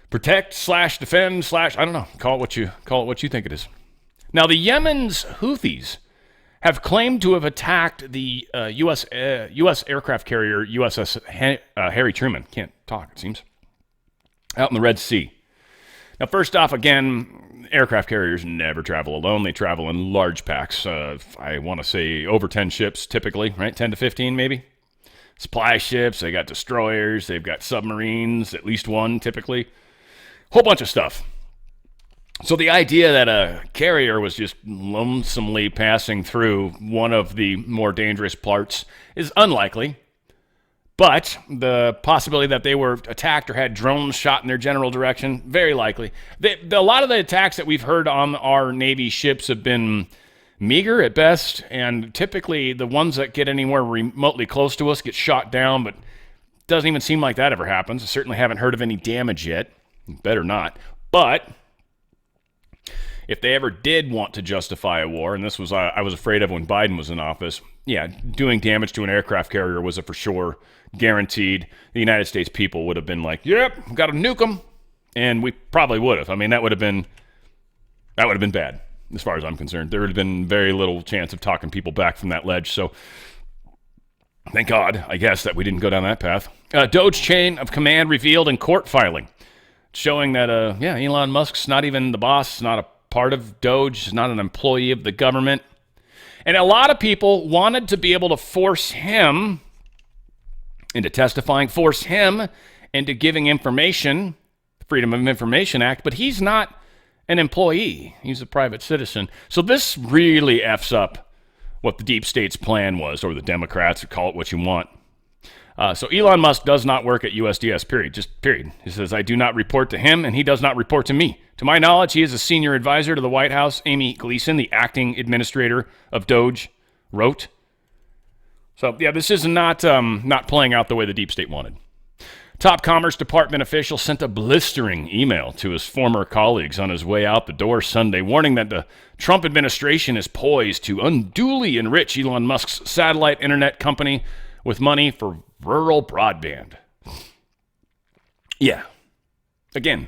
S1: protect / defend / I don't know. Call it what you think it is. Now, the Yemen's Houthis have claimed to have attacked the U.S. aircraft carrier USS Harry Truman. Can't talk, it seems. Out in the Red Sea. Now, first off, again, aircraft carriers never travel alone. They travel in large packs. I want to say over 10 ships, typically, right? 10 to 15, maybe. Supply ships, they got destroyers, they've got submarines, at least one, typically. Whole bunch of stuff. So the idea that a carrier was just lonesomely passing through one of the more dangerous parts is unlikely. But the possibility that they were attacked or had drones shot in their general direction, very likely. A lot of the attacks that we've heard on our Navy ships have been meager at best, and typically the ones that get anywhere remotely close to us get shot down, but it doesn't even seem like that ever happens. I certainly haven't heard of any damage yet. Better not. But if they ever did want to justify a war, and this was I was afraid of when Biden was in office, yeah, doing damage to an aircraft carrier was a for sure guaranteed. The United States people would have been like, yep, got to nuke them, and we probably would have. That would have been bad as far as I'm concerned. There would have been very little chance of talking people back from that ledge. So thank God, I guess, that we didn't go down that path. DOGE chain of command revealed in court filing, showing that Elon Musk's not even the boss, not a part of DOGE, is not an employee of the government. And a lot of people wanted to be able to force him into testifying, force him into giving information, the Freedom of Information Act, but he's not an employee. He's a private citizen. So this really F's up what the deep state's plan was, or the Democrats, or call it what you want. So Elon Musk does not work at USDS, period. Just period. He says, I do not report to him, and he does not report to me. To my knowledge, he is a senior advisor to the White House. Amy Gleason, the acting administrator of DOGE, wrote. So, yeah, this is not playing out the way the deep state wanted. Top Commerce Department official sent a blistering email to his former colleagues on his way out the door Sunday, warning that the Trump administration is poised to unduly enrich Elon Musk's satellite internet company with money for rural broadband. Yeah. Again,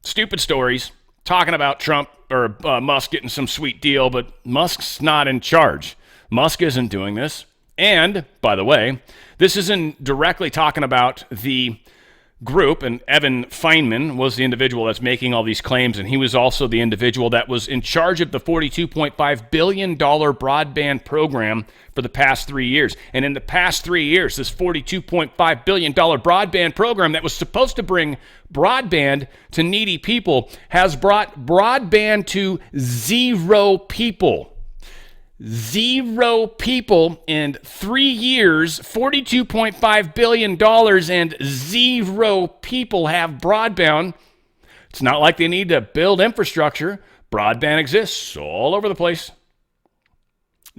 S1: stupid stories talking about Trump or Musk getting some sweet deal, but Musk's not in charge. Musk isn't doing this. And, by the way, this isn't directly talking about the group, and Evan Feinman was the individual that's making all these claims, and he was also the individual that was in charge of the $42.5 billion broadband program for the past 3 years. And in the past 3 years, this $42.5 billion broadband program that was supposed to bring broadband to needy people has brought broadband to 0 people. 0 people in 3 years, $42.5 billion, and 0 people have broadband. It's not like they need to build infrastructure. Broadband exists all over the place.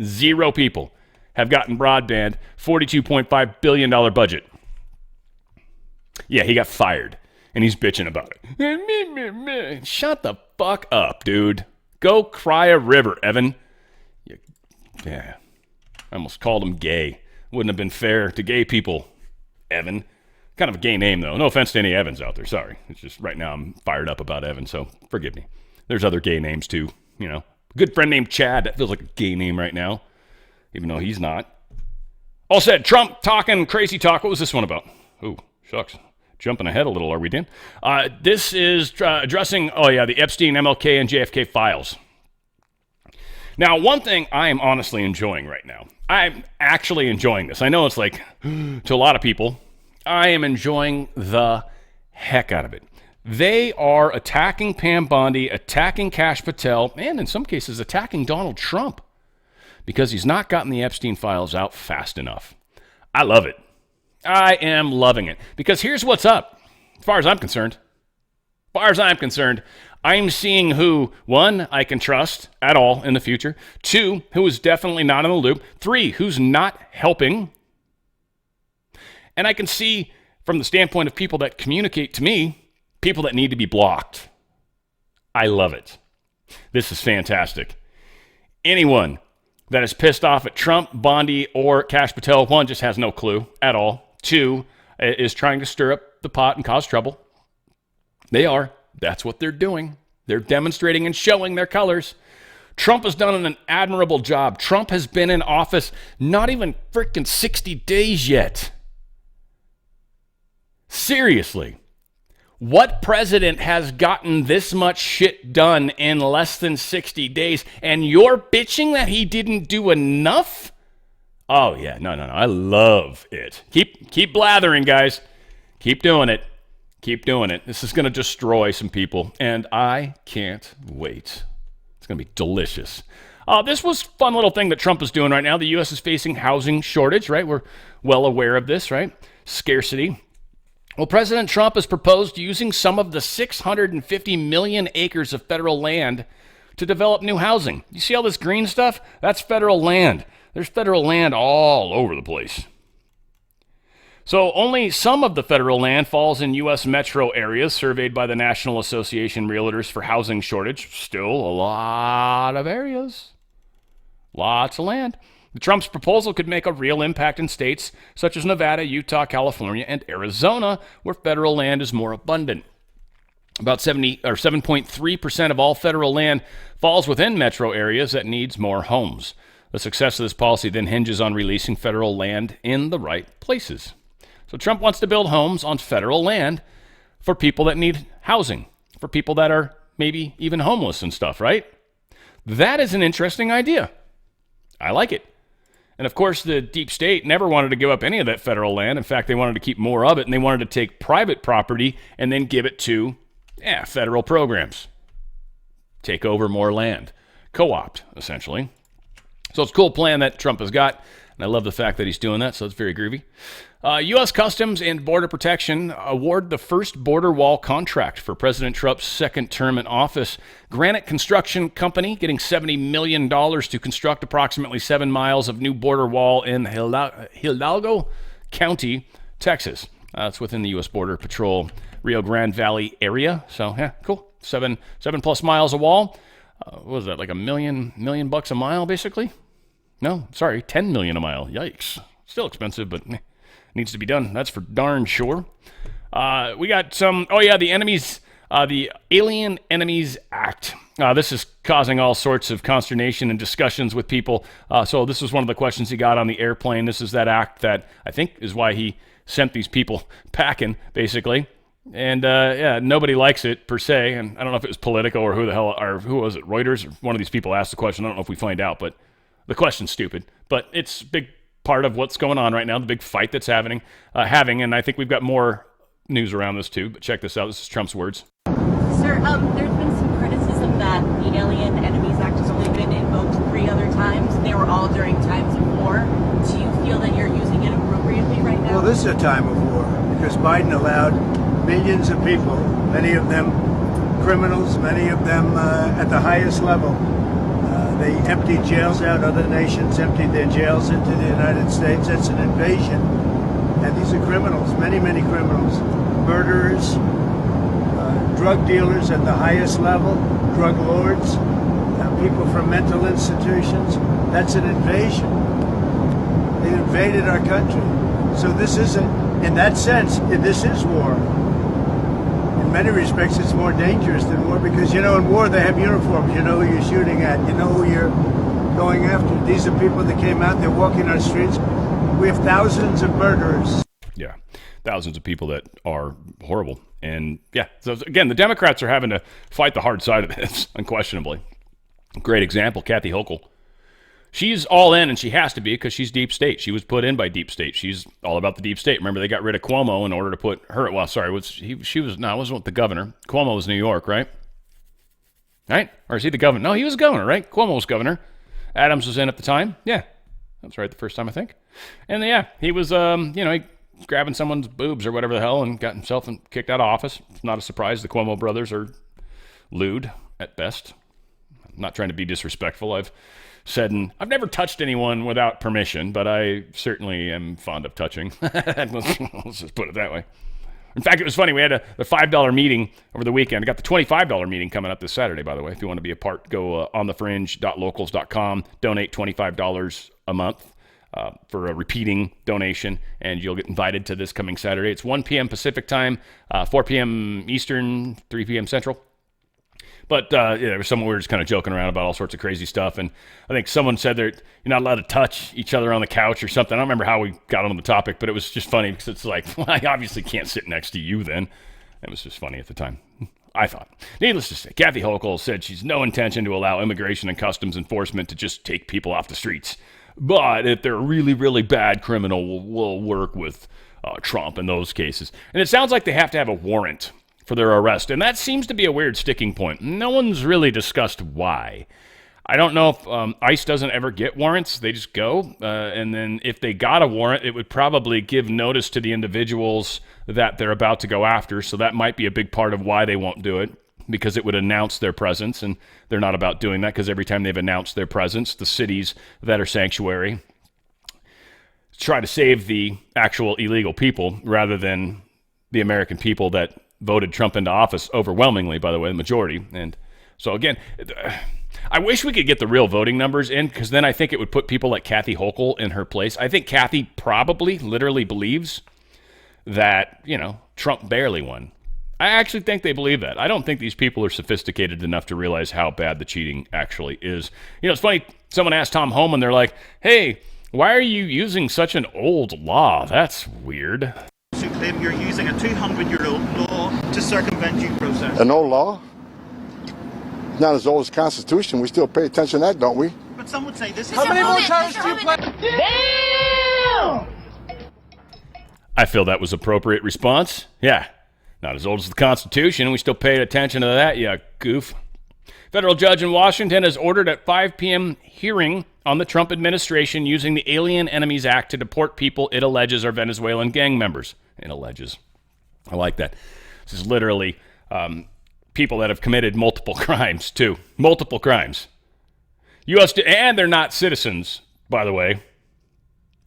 S1: 0 people have gotten broadband, $42.5 billion budget. Yeah, he got fired, and he's bitching about it. Shut the fuck up, dude. Go cry a river, Evan. Yeah, I almost called him gay. Wouldn't have been fair to gay people, Evan. Kind of a gay name, though. No offense to any Evans out there. Sorry. It's just right now I'm fired up about Evan, so forgive me. There's other gay names, too. You know, good friend named Chad. That feels like a gay name right now, even though he's not. All said, Trump talking crazy talk. What was this one about? Oh, shucks. Jumping ahead a little, are we, Dan? This is addressing, the Epstein, MLK, and JFK files. Now, one thing I am honestly enjoying right now, I'm actually enjoying this. I know it's like, to a lot of people, I am enjoying the heck out of it. They are attacking Pam Bondi, attacking Kash Patel, and in some cases attacking Donald Trump because he's not gotten the Epstein files out fast enough. I love it. I am loving it because here's what's up, as far as I'm concerned. I'm seeing who, 1, I can trust at all in the future. 2, who is definitely not in the loop. 3, who's not helping. And I can see from the standpoint of people that communicate to me, people that need to be blocked. I love it. This is fantastic. Anyone that is pissed off at Trump, Bondi, or Kash Patel, 1, just has no clue at all. 2, is trying to stir up the pot and cause trouble. They are. That's what they're doing. They're demonstrating and showing their colors. Trump has done an admirable job. Trump has been in office not even freaking 60 days yet. Seriously. What president has gotten this much shit done in less than 60 days? And you're bitching that he didn't do enough? Oh, yeah. No. I love it. Keep blathering, guys. Keep doing it. Keep doing it. This is going to destroy some people, and I can't wait. It's going to be delicious. This was a fun little thing that Trump is doing right now. The U.S. is facing housing shortage, right? We're well aware of this, right? Scarcity. Well, President Trump has proposed using some of the 650 million acres of federal land to develop new housing. You see all this green stuff? That's federal land. There's federal land all over the place. So only some of the federal land falls in U.S. metro areas surveyed by the National Association Realtors for Housing Shortage. Still a lot of areas. Lots of land. Trump's proposal could make a real impact in states such as Nevada, Utah, California, and Arizona, where federal land is more abundant. About 7.3% of all federal land falls within metro areas that needs more homes. The success of this policy then hinges on releasing federal land in the right places. So Trump wants to build homes on federal land for people that need housing, for people that are maybe even homeless and stuff, right? That is an interesting idea. I like it. And of course, the deep state never wanted to give up any of that federal land. In fact, they wanted to keep more of it, and they wanted to take private property and then give it to federal programs. Take over more land. Co-opt, essentially. So it's a cool plan that Trump has got, and I love the fact that he's doing that, so it's very groovy. U.S. Customs and Border Protection award the first border wall contract for President Trump's second term in office. Granite Construction Company getting $70 million to construct approximately 7 miles of new border wall in Hidalgo County, Texas. It's within the U.S. Border Patrol Rio Grande Valley area. So, yeah, cool. 7 plus miles of wall. What was that, like $1 million bucks a mile, basically? No, sorry, $10 million a mile. Yikes. Still expensive, but needs to be done. That's for darn sure. We got some, the Alien Enemies Act This is causing all sorts of consternation and discussions with people. So this was one of the questions he got on the airplane. This is that act that I think is why he sent these people packing, basically. And yeah, nobody likes it per se. And I don't know if it was Politico or who was it? Reuters? Or one of these people asked the question. I don't know if we find out, but the question's stupid. But it's a big part of what's going on right now, the big fight that's having. And I think we've got more news around this too. But check this out. This is Trump's words.
S17: Sir, there's been some criticism that the Alien Enemies Act has only been invoked 3 other times. They were all during times of war. Do you feel that you're using it appropriately right now?
S12: Well, this is a time of war because Biden allowed millions of people, many of them criminals, many of them at the highest level. They emptied jails out. Other nations emptied their jails into the United States. That's an invasion. And these are criminals, many, many criminals. Murderers, drug dealers at the highest level, drug lords, people from mental institutions. That's an invasion. They invaded our country. So this isn't, in that sense, this is war. In many respects, it's more dangerous than war because, you know, in war they have uniforms. You know who you're shooting at. You know who you're going after. These are people that came out. They're walking our streets. We have thousands of murderers.
S1: Yeah, thousands of people that are horrible. And yeah, so again, the Democrats are having to fight the hard side of this, unquestionably. Great example, Kathy Hochul. She's all in, and she has to be because she's deep state. She was put in by deep state. She's all about the deep state. Remember, they got rid of Cuomo in order to put her. Well, sorry, it wasn't with the governor. Cuomo was New York, right? Right? Or is he the governor? No, he was governor, right? Cuomo was governor. Adams was in at the time. Yeah, that's right. The first time, I think. And yeah, he was, he grabbing someone's boobs or whatever the hell and got himself kicked out of office. It's not a surprise. The Cuomo brothers are lewd at best. I'm not trying to be disrespectful. I've said, and I've never touched anyone without permission, but I certainly am fond of touching. Let's just put it that way. In fact, it was funny. We had the $5 meeting over the weekend. I got the $25 meeting coming up this Saturday, by the way. If you want to be a part, go onthefringe.locals.com, donate $25 a month for a repeating donation, and you'll get invited to this coming Saturday. It's 1 p.m. Pacific time, 4 p.m. Eastern, 3 p.m. Central. But there was someone we were just kind of joking around about all sorts of crazy stuff. And I think someone said that you're not allowed to touch each other on the couch or something. I don't remember how we got on the topic, but it was just funny because it's like, well, I obviously can't sit next to you then. It was just funny at the time, I thought. Needless to say, Kathy Hochul said she's no intention to allow immigration and customs enforcement to just take people off the streets. But if they're a really, really bad criminal, we'll work with Trump in those cases. And it sounds like they have to have a warrant for their arrest. And that seems to be a weird sticking point. No one's really discussed why. I don't know if ICE doesn't ever get warrants. They just go. And then if they got a warrant, it would probably give notice to the individuals that they're about to go after. So that might be a big part of why they won't do it, because it would announce their presence. And they're not about doing that because every time they've announced their presence, the cities that are sanctuary try to save the actual illegal people rather than the American people that voted Trump into office overwhelmingly, by the way, the majority. And so again, I wish we could get the real voting numbers in, because then I think it would put people like Kathy Hochul in her place. I think Kathy probably literally believes that, Trump barely won. I actually think they believe that. I don't think these people are sophisticated enough to realize how bad the cheating actually is. It's funny. Someone asked Tom Homan, they're like, hey, why are you using such an old law? That's weird.
S11: To claim you're using a 200-year-old law to circumvent due process.
S18: An old law? Not as old as the Constitution. We still pay attention to that, don't we?
S11: But some would say this is...
S7: How many more times do you play?
S1: Damn! I feel that was appropriate response. Yeah. Not as old as the Constitution. We still pay attention to that, you goof. Federal judge in Washington has ordered at 5 p.m. hearing on the Trump administration using the Alien Enemies Act to deport people it alleges are Venezuelan gang members. It alleges. I like that. This is literally people that have committed multiple crimes, too. Multiple crimes. And they're not citizens, by the way.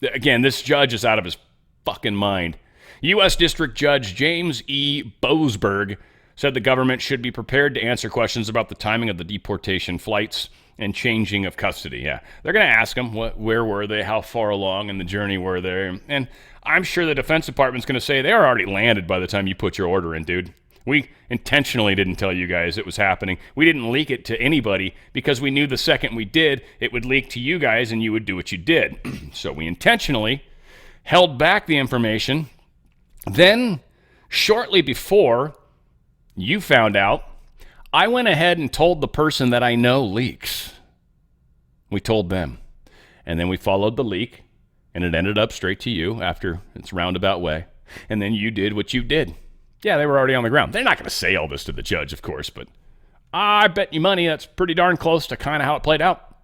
S1: Again, this judge is out of his fucking mind. U.S. District Judge James E. Boasberg said the government should be prepared to answer questions about the timing of the deportation flights and changing of custody. Yeah, they're going to ask them, where were they, how far along in the journey were they? And I'm sure the Defense Department's going to say they were already landed by the time you put your order in, dude. We intentionally didn't tell you guys it was happening. We didn't leak it to anybody because we knew the second we did, it would leak to you guys and you would do what you did. So we intentionally held back the information. Then, shortly before you found out, I went ahead and told the person that I know leaks. We told them. And then we followed the leak, and it ended up straight to you after its roundabout way. And then you did what you did. Yeah, they were already on the ground. They're not going to say all this to the judge, of course, but I bet you money that's pretty darn close to kind of how it played out.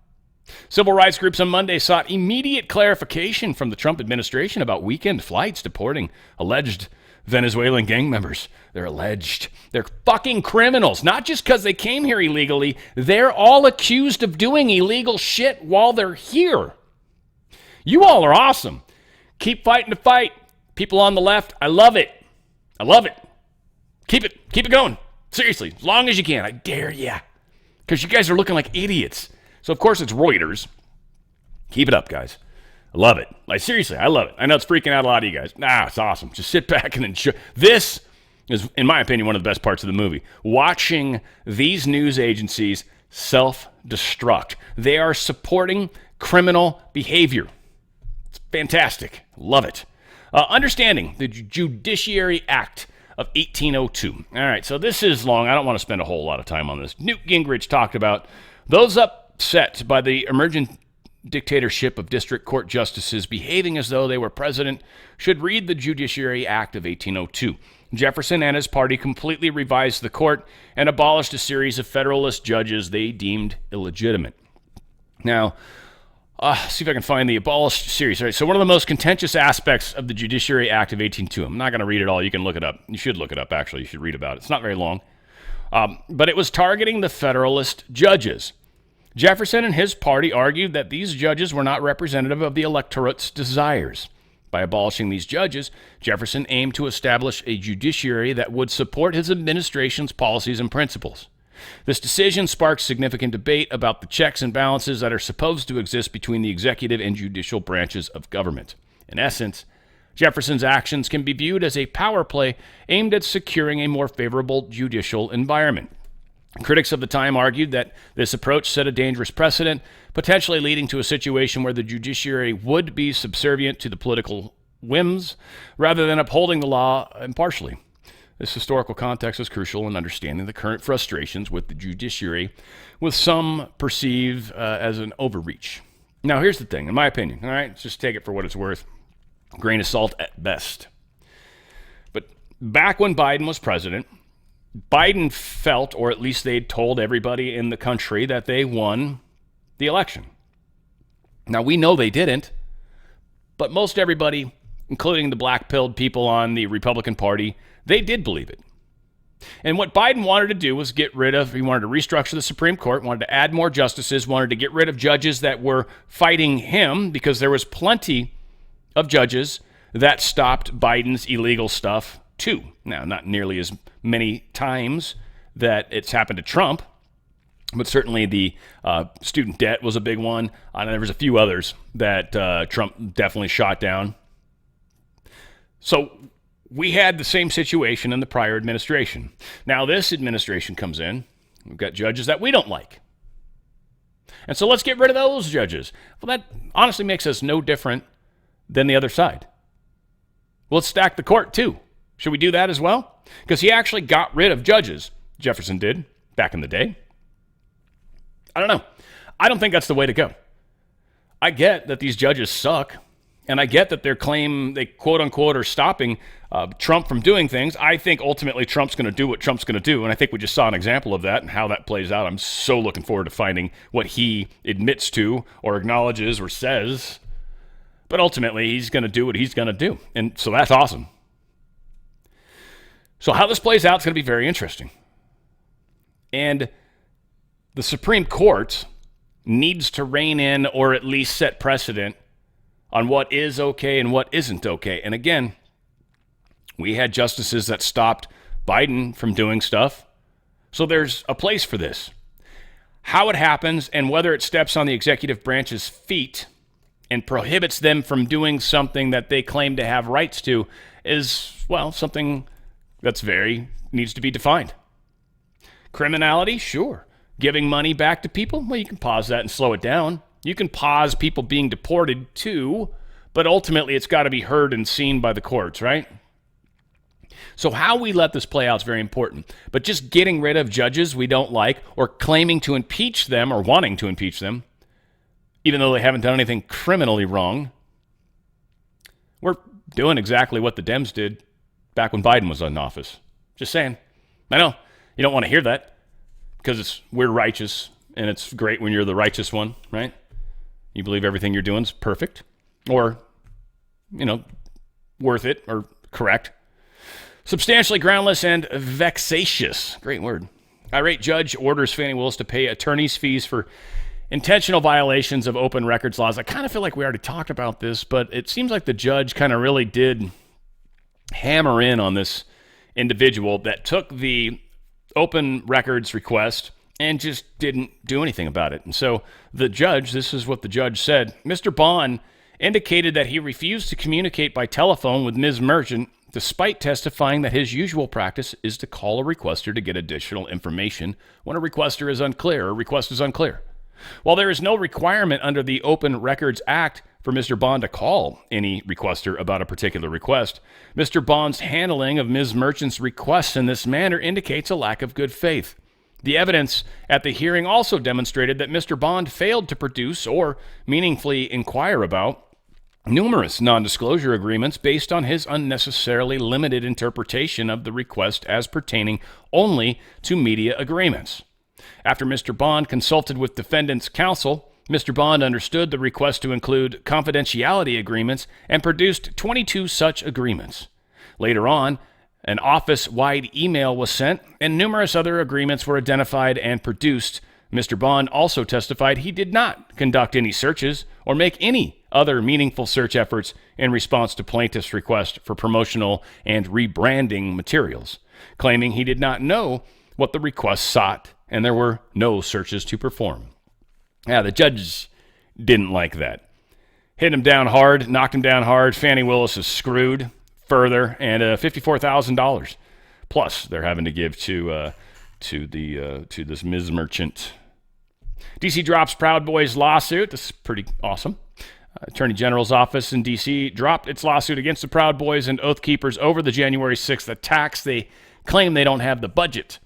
S1: Civil rights groups on Monday sought immediate clarification from the Trump administration about weekend flights deporting alleged Venezuelan gang members. They're alleged. They're fucking criminals. Not just because they came here illegally. They're all accused of doing illegal shit while they're here. You all are awesome. Keep fighting the fight. People on the left, I love it. I love it. Keep it going. Seriously, as long as you can. I dare you. Because you guys are looking like idiots. So, of course, it's Reuters. Keep it up, guys. I love it. Like, seriously, I love it. I know it's freaking out a lot of you guys. It's awesome. Just sit back and enjoy. This is, in my opinion, one of the best parts of the movie. Watching these news agencies self-destruct. They are supporting criminal behavior. It's fantastic. Love it. Understanding the Judiciary Act of 1802. All right, so this is long. I don't want to spend a whole lot of time on this. Newt Gingrich talked about those upset by the emergent dictatorship of district court justices behaving as though they were president should read the Judiciary Act of 1802. Jefferson and his party completely revised the court and abolished a series of Federalist judges they deemed illegitimate. Now, see if I can find the abolished series. All right, so one of the most contentious aspects of the Judiciary Act of 1802, I'm not going to read it all. You can look it up. You should look it up, actually. You should read about it. It's not very long. But it was targeting the Federalist judges. Jefferson and his party argued that these judges were not representative of the electorate's desires. By abolishing these judges, Jefferson aimed to establish a judiciary that would support his administration's policies and principles. This decision sparked significant debate about the checks and balances that are supposed to exist between the executive and judicial branches of government. In essence, Jefferson's actions can be viewed as a power play aimed at securing a more favorable judicial environment. Critics of the time argued that this approach set a dangerous precedent, potentially leading to a situation where the judiciary would be subservient to the political whims rather than upholding the law impartially. This historical context is crucial in understanding the current frustrations with the judiciary, with some perceive as an overreach. Now, here's the thing, in my opinion, all right? Just take it for what it's worth. Grain of salt at best. But back when Biden was president, Biden felt, or at least they'd told everybody in the country, that they won the election. Now, we know they didn't, but most everybody, including the black-pilled people on the Republican Party, they did believe it. And what Biden wanted to do was he wanted to restructure the Supreme Court, wanted to add more justices, wanted to get rid of judges that were fighting him, because there was plenty of judges that stopped Biden's illegal stuff too. Now, not nearly as many times that it's happened to Trump, but certainly the student debt was a big one. And there was a few others that Trump definitely shot down. So we had the same situation in the prior administration. Now this administration comes in. We've got judges that we don't like. And so let's get rid of those judges. Well, that honestly makes us no different than the other side. Well, let's stack the court too. Should we do that as well? Because he actually got rid of judges. Jefferson did back in the day. I don't know. I don't think that's the way to go. I get that these judges suck, and I get that they quote unquote are stopping Trump from doing things. I think ultimately Trump's going to do what Trump's going to do, and I think we just saw an example of that and how that plays out. I'm so looking forward to finding what he admits to or acknowledges or says. But ultimately, he's going to do what he's going to do, and so that's awesome. So how this plays out is going to be very interesting. And the Supreme Court needs to rein in or at least set precedent on what is okay and what isn't okay. And again, we had justices that stopped Biden from doing stuff. So there's a place for this. How it happens and whether it steps on the executive branch's feet and prohibits them from doing something that they claim to have rights to is, well, something needs to be defined. Criminality, sure. Giving money back to people, well, you can pause that and slow it down. You can pause people being deported too, but ultimately it's got to be heard and seen by the courts, right? So how we let this play out is very important. But just getting rid of judges we don't like or claiming to impeach them or wanting to impeach them, even though they haven't done anything criminally wrong, we're doing exactly what the Dems did back when Biden was in office. Just saying. I know you don't want to hear that because we're righteous and it's great when you're the righteous one, right? You believe everything you're doing is perfect or, worth it or correct. Substantially groundless and vexatious. Great word. Irate judge orders Fani Willis to pay attorney's fees for intentional violations of open records laws. I kind of feel like we already talked about this, but it seems like the judge kind of really did hammer in on this individual that took the open records request and just didn't do anything about it. And so the judge, this is what the judge said, Mr. Bond indicated that he refused to communicate by telephone with Ms. Merchant despite testifying that his usual practice is to call a requester to get additional information when a request is unclear. While there is no requirement under the Open Records Act for Mr. Bond to call any requester about a particular request, Mr. Bond's handling of Ms. Merchant's requests in this manner indicates a lack of good faith. The evidence at the hearing also demonstrated that Mr. Bond failed to produce or meaningfully inquire about numerous non-disclosure agreements based on his unnecessarily limited interpretation of the request as pertaining only to media agreements. After Mr. Bond consulted with defendant's counsel, Mr. Bond understood the request to include confidentiality agreements and produced 22 such agreements. Later on, an office-wide email was sent and numerous other agreements were identified and produced. Mr. Bond also testified he did not conduct any searches or make any other meaningful search efforts in response to plaintiff's request for promotional and rebranding materials, claiming he did not know what the request sought and there were no searches to perform. Yeah, the judges didn't like that. Hit him down hard, knocked him down hard. Fani Willis is screwed further, and $54,000 plus they're having to give to this Ms. Merchant. D.C. drops Proud Boys lawsuit. This is pretty awesome. Attorney General's office in D.C. dropped its lawsuit against the Proud Boys and Oath Keepers over the January 6th attacks. They claim they don't have the budget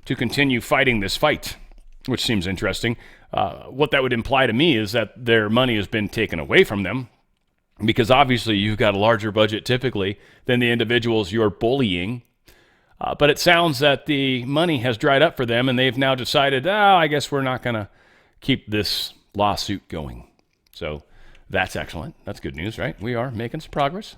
S1: to continue fighting this fight, which seems interesting. What that would imply to me is that their money has been taken away from them because obviously you've got a larger budget typically than the individuals you're bullying. But it sounds that the money has dried up for them and they've now decided, I guess we're not going to keep this lawsuit going. So that's excellent. That's good news, right? We are making some progress.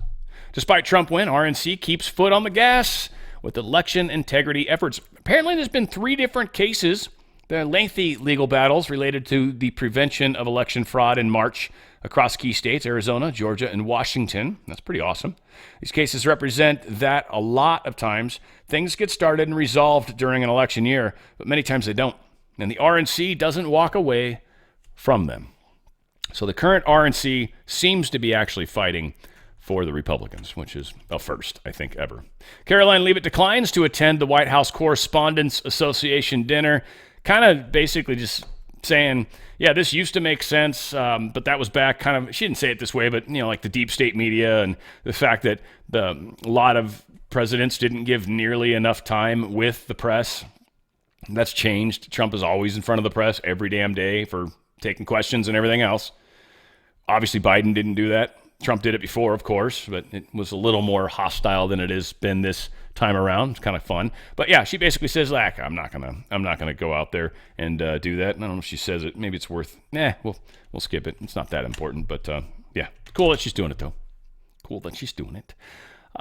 S1: Despite Trump win, RNC keeps foot on the gas with election integrity efforts. Apparently there's been 3 different cases. There are lengthy legal battles related to the prevention of election fraud in March across key states, Arizona, Georgia, and Washington. That's pretty awesome. These cases represent that a lot of times things get started and resolved during an election year, but many times they don't. And the RNC doesn't walk away from them. So the current RNC seems to be actually fighting for the Republicans, which is a first, I think, ever. Caroline Leavitt declines to attend the White House Correspondents Association dinner, kind of basically just saying, yeah, this used to make sense, but that was back kind of, she didn't say it this way, but, like the deep state media and the fact that a lot of presidents didn't give nearly enough time with the press. That's changed. Trump is always in front of the press every damn day for taking questions and everything else. Obviously, Biden didn't do that. Trump did it before, of course, but it was a little more hostile than it has been this time around. It's kind of fun. But yeah, she basically says, I'm not gonna go out there and do that. I don't know if she says it. Maybe it's worth, we'll skip it. It's not that important, but yeah, cool that she's doing it though. Cool that she's doing it.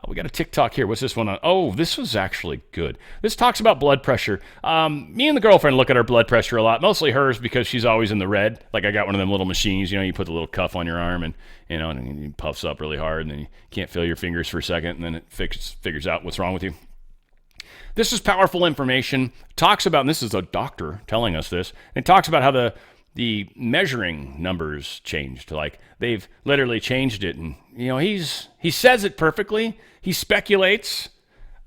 S1: We got a TikTok here. What's this one on? Oh, this was actually good. This talks about blood pressure. Me and the girlfriend look at our blood pressure a lot, mostly hers because she's always in the red. Like I got one of them little machines, you put the little cuff on your arm and, and it puffs up really hard and then you can't feel your fingers for a second and then it figures out what's wrong with you. This is powerful information. Talks about, and this is a doctor telling us this, and it talks about how the measuring numbers changed. Like they've literally changed it. And, he says it perfectly. He speculates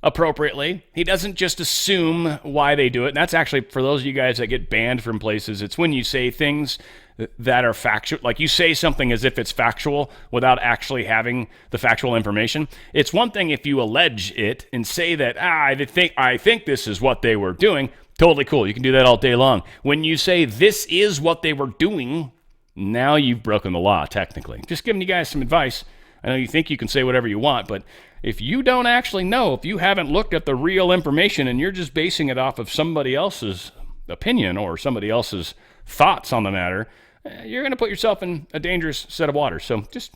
S1: appropriately. He doesn't just assume why they do it. And that's actually, for those of you guys that get banned from places, it's when you say things that are factual, like you say something as if it's factual without actually having the factual information. It's one thing if you allege it and say that, I think this is what they were doing. Totally cool. You can do that all day long. When you say this is what they were doing, now you've broken the law, technically. Just giving you guys some advice. I know you think you can say whatever you want, but if you don't actually know, if you haven't looked at the real information and you're just basing it off of somebody else's opinion or somebody else's thoughts on the matter, you're going to put yourself in a dangerous set of waters. So just,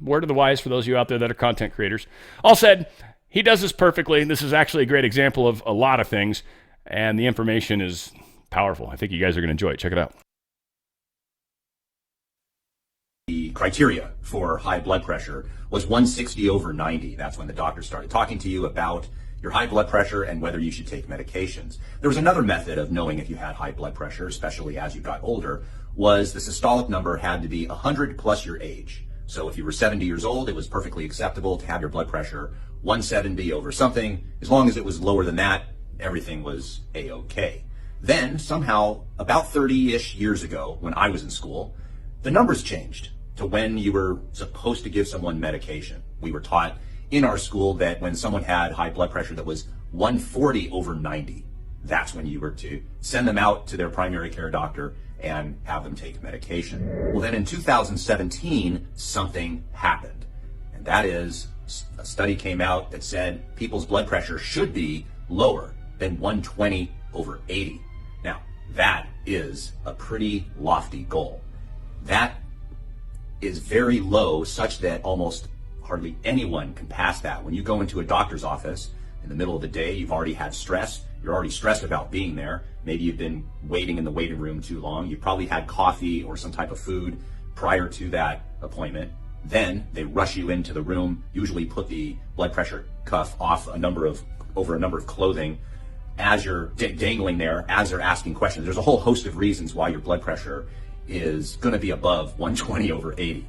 S1: word of the wise for those of you out there that are content creators. All said, he does this perfectly. This is actually a great example of a lot of things, and the information is powerful. I think you guys are going to enjoy it. Check it out.
S19: The criteria for high blood pressure was 160/90. That's when the doctor started talking to you about your high blood pressure and whether you should take medications. There was another method of knowing if you had high blood pressure, especially as you got older, was the systolic number had to be 100 plus your age. So if you were 70 years old, it was perfectly acceptable to have your blood pressure 170 over something. As long as it was lower than that, everything was A-okay. Then somehow, about 30-ish years ago, when I was in school, the numbers changed to when you were supposed to give someone medication. We were taught in our school that when someone had high blood pressure that was 140/90, that's when you were to send them out to their primary care doctor and have them take medication. Well, then in 2017, something happened. And that is, a study came out that said people's blood pressure should be lower than 120/80. Now, that is a pretty lofty goal. That is very low, such that almost hardly anyone can pass that. When you go into a doctor's office in the middle of the day, you've already had stress. You're already stressed about being there. Maybe you've been waiting in the waiting room too long. You probably had coffee or some type of food prior to that appointment. Then they rush you into the room, usually put the blood pressure cuff off over a number of clothing as you're dangling there, as they're asking questions. There's a whole host of reasons why your blood pressure is going to be above 120/80.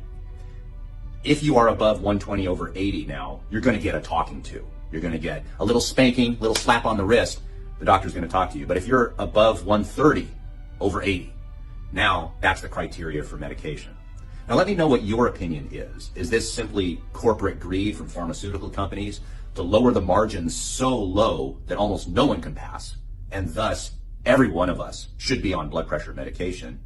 S19: If you are above 120/80 now, you're going to get a talking to. You're going to get a little spanking, little slap on the wrist. The doctor's going to talk to you. But if you're above 130/80, now that's the criteria for medication. Now let me know what your opinion is. Is this simply corporate greed from pharmaceutical companies to lower the margins so low that almost no one can pass, and thus every one of us should be on blood pressure medication?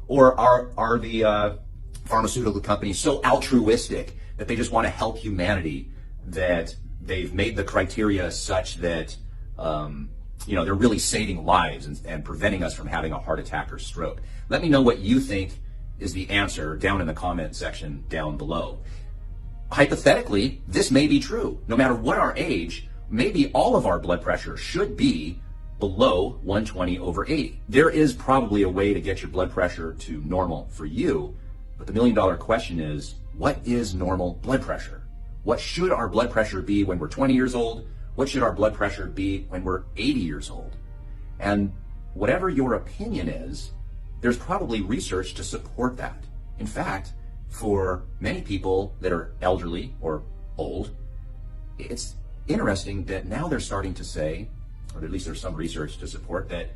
S19: Or are the pharmaceutical companies so altruistic that they just want to help humanity that they've made the criteria such that they're really saving lives and preventing us from having a heart attack or stroke? Let me know what you think is the answer down in the comment section down below. Hypothetically, this may be true. No matter what our age, maybe all of our blood pressure should be below 120/80. There is probably a way to get your blood pressure to normal for you, but the million-dollar question is, what is normal blood pressure? What should our blood pressure be when we're 20 years old? What should our blood pressure be when we're 80 years old? And whatever your opinion is, there's probably research to support that. In fact, for many people that are elderly or old, it's interesting that now they're starting to say, or at least there's some research to support, that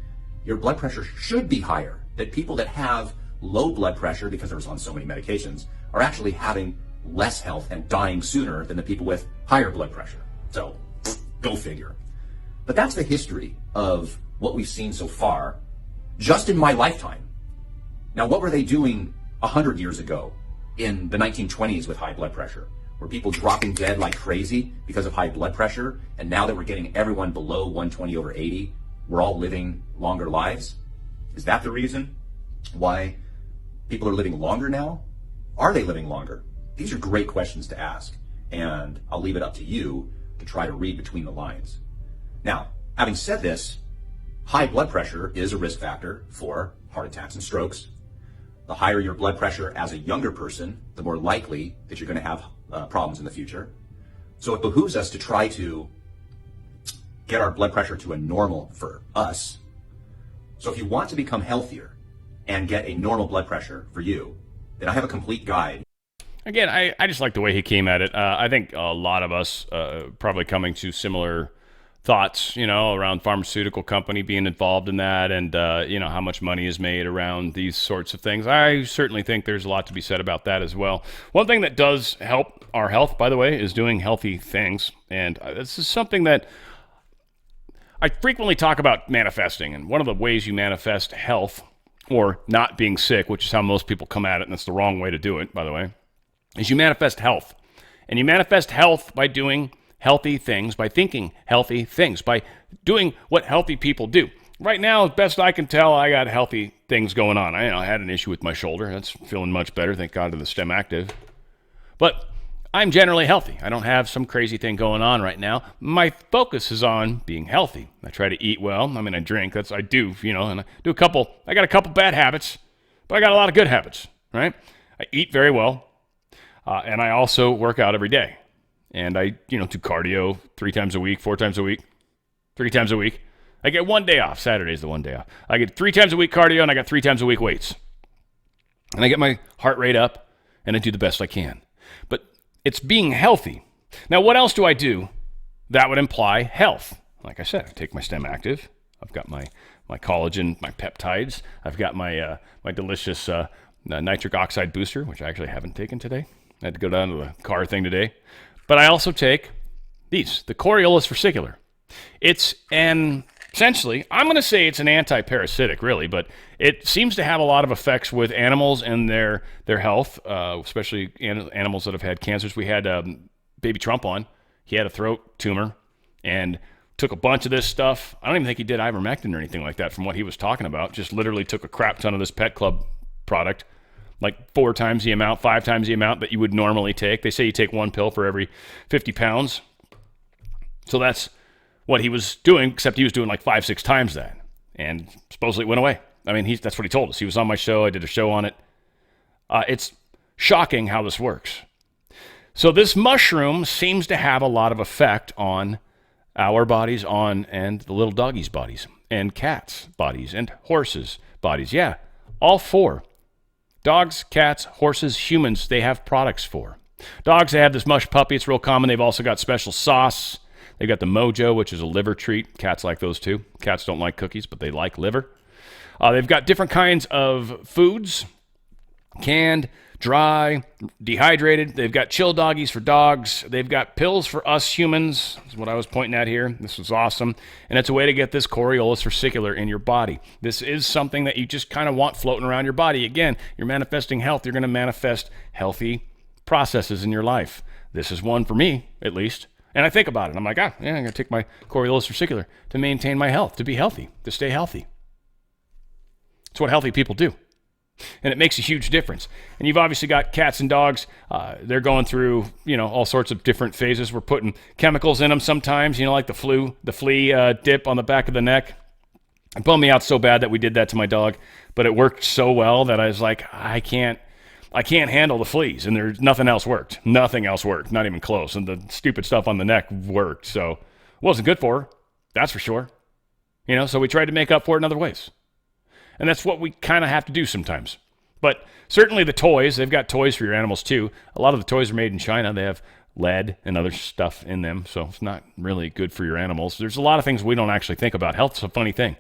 S19: your blood pressure should be higher, that people that have low blood pressure because they're on so many medications are actually having less health and dying sooner than the people with higher blood pressure. So, go figure. But that's the history of what we've seen so far, just in my lifetime. Now, what were they doing 100 years ago in the 1920s with high blood pressure? Were people dropping dead like crazy because of high blood pressure? And now that we're getting everyone below 120/80, we're all living longer lives? Is that the reason why people are living longer now? Are they living longer? These are great questions to ask, and I'll leave it up to you to try to read between the lines. Now, having said this, high blood pressure is a risk factor for heart attacks and strokes. The higher your blood pressure as a younger person, the more likely that you're going to have problems in the future. So it behooves us to try to get our blood pressure to a normal for us. So if you want to become healthier and get a normal blood pressure for you, then I have a complete guide.
S1: Again, I just like the way he came at it. I think a lot of us probably coming to similar thoughts, around pharmaceutical company being involved in that, and how much money is made around these sorts of things. I certainly think there's a lot to be said about that as well. One thing that does help our health, by the way, is doing healthy things, and this is something that I frequently talk about manifesting, and one of the ways you manifest health or not being sick, which is how most people come at it, and that's the wrong way to do it, by the way, is you manifest health. And you manifest health by doing healthy things, by thinking healthy things, by doing what healthy people do. Right now, as best I can tell, I got healthy things going on. I had an issue with my shoulder. That's feeling much better, thank God to the STEM Active. But I'm generally healthy. I don't have some crazy thing going on right now. My focus is on being healthy. I try to eat well. I drink. I do, and I do I got a couple bad habits, but I got a lot of good habits, right? I eat very well. And I also work out every day. And I, do cardio 3 times a week, 4 times a week, 3 times a week. I get 1 day off. Saturday's the 1 day off. I get 3 times a week cardio, and I got 3 times a week weights. And I get my heart rate up, and I do the best I can. But it's being healthy. Now, what else do I do that would imply health? Like I said, I take my STEM Active. I've got my collagen, my peptides. I've got my delicious nitric oxide booster, which I actually haven't taken today. I had to go down to the car thing today. But I also take these, the Coriolis versicolor. It's essentially, I'm going to say it's an anti-parasitic, really, but it seems to have a lot of effects with animals and their health, especially animals that have had cancers. We had Baby Trump on. He had a throat tumor and took a bunch of this stuff. I don't even think he did ivermectin or anything like that from what he was talking about. Just literally took a crap ton of this Pet Club product, like 4 times the amount, 5 times the amount that you would normally take. They say you take 1 pill for every 50 pounds. So that's what he was doing, except he was doing like 5, 6 times that. And supposedly it went away. That's what he told us. He was on my show. I did a show on it. It's shocking how this works. So this mushroom seems to have a lot of effect on our bodies, and the little doggies' bodies, and cats' bodies, and horses' bodies. Yeah, all 4. Dogs, cats, horses, humans, they have products for. Dogs, they have this mush puppy. It's real common. They've also got special sauce. They've got the Mojo, which is a liver treat. Cats like those too. Cats don't like cookies, but they like liver. They've got different kinds of foods, canned, dry, dehydrated. They've got chill doggies for dogs. They've got pills for us humans. That's what I was pointing at here. This was awesome. And it's a way to get this Coriolis versicolor in your body. This is something that you just kind of want floating around your body. Again, you're manifesting health. You're going to manifest healthy processes in your life. This is one for me, at least. And I think about it. I'm like, I'm going to take my Coriolis versicolor to maintain my health, to be healthy, to stay healthy. It's what healthy people do. And it makes a huge difference. And you've obviously got cats and dogs. They're going through, all sorts of different phases. We're putting chemicals in them sometimes, like the flea dip on the back of the neck. It bummed me out so bad that we did that to my dog, but it worked so well that I was like, I can't handle the fleas, and there's nothing else worked. Nothing else worked, not even close. And the stupid stuff on the neck worked, so it wasn't good for her. That's for sure. So we tried to make up for it in other ways. And that's what we kind of have to do sometimes. But certainly the toys, they've got toys for your animals too. A lot of the toys are made in China. They have lead and other stuff in them, so it's not really good for your animals. There's a lot of things we don't actually think about. Health's a funny thing.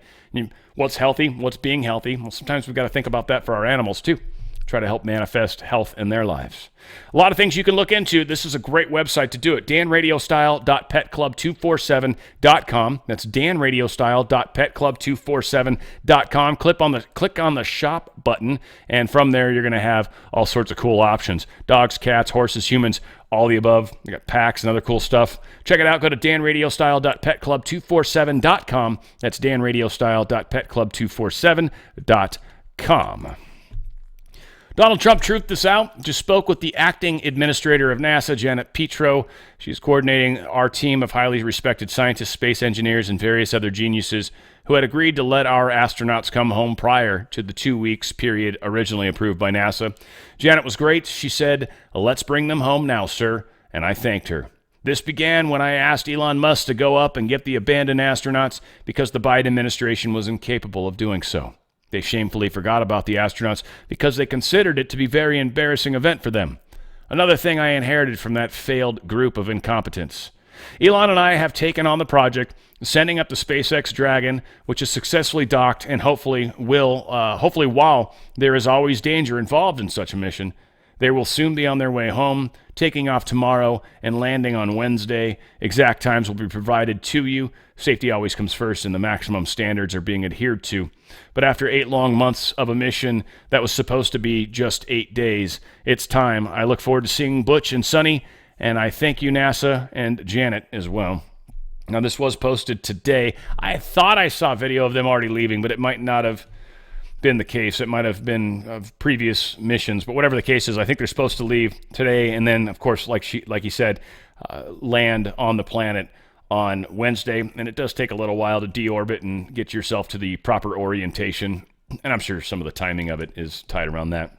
S1: What's healthy? What's being healthy? Well, sometimes we've got to think about that for our animals too. Try to help manifest health in their lives. A lot of things you can look into. This is a great website to do it. danradiostyle.petclub247.com. That's danradiostyle.petclub247.com. Click on the shop button, and from there you're going to have all sorts of cool options. Dogs, cats, horses, humans, all the above. We got packs and other cool stuff. Check it out. Go to danradiostyle.petclub247.com. That's danradiostyle.petclub247.com. Donald Trump truthed this out, just spoke with the acting administrator of NASA, Janet Petro. She's coordinating our team of highly respected scientists, space engineers, and various other geniuses who had agreed to let our astronauts come home prior to the 2 weeks period originally approved by NASA. Janet was great. She said, "Let's bring them home now, sir," and I thanked her. This began when I asked Elon Musk to go up and get the abandoned astronauts because the Biden administration was incapable of doing so. They shamefully forgot about the astronauts because they considered it to be a very embarrassing event for them. Another thing I inherited from that failed group of incompetents. Elon and I have taken on the project, sending up the SpaceX Dragon, which is successfully docked and hopefully while there is always danger involved in such a mission, they will soon be on their way home, taking off tomorrow and landing on Wednesday. Exact times will be provided to you. Safety always comes first, and the maximum standards are being adhered to. But after 8 long months of a mission that was supposed to be just 8 days, it's time. I look forward to seeing Butch and Sonny, and I thank you, NASA, and Janet as well. Now, this was posted today. I thought I saw a video of them already leaving, but it might not have been the case. It might have been of previous missions, but whatever the case is, I think they're supposed to leave today, and then, of course, like he said, land on the planet on Wednesday. And it does take a little while to deorbit and get yourself to the proper orientation, and I'm sure some of the timing of it is tied around that.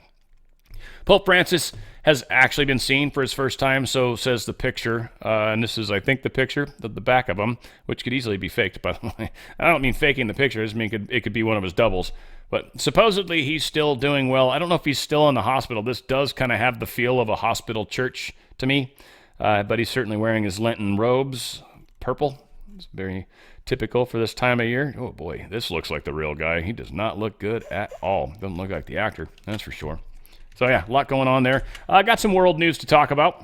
S1: Pope Francis has actually been seen for his first time, so says the picture. And this is, I think, the picture, the back of him, which could easily be faked, by the way. I don't mean faking the picture. I just mean it could be one of his doubles. But supposedly he's still doing well. I don't know if he's still in the hospital. This does kind of have the feel of a hospital church to me. But he's certainly wearing his Lenten robes, purple. It's very typical for this time of year. Oh, boy, this looks like the real guy. He does not look good at all. Doesn't look like the actor, that's for sure. So, yeah, a lot going on there. Got some world news to talk about.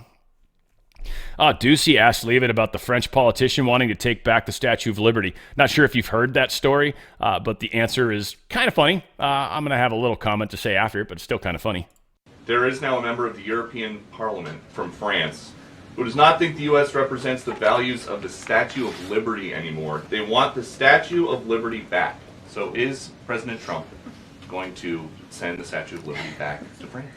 S1: Ducey asked Leavitt about the French politician wanting to take back the Statue of Liberty. Not sure if you've heard that story, but the answer is kind of funny. I'm going to have a little comment to say after it, but it's still kind of funny.
S20: There is now a member of the European Parliament from France who does not think the U.S. represents the values of the Statue of Liberty anymore. They want the Statue of Liberty back. So is President Trump going to send the Statue of Liberty back to France?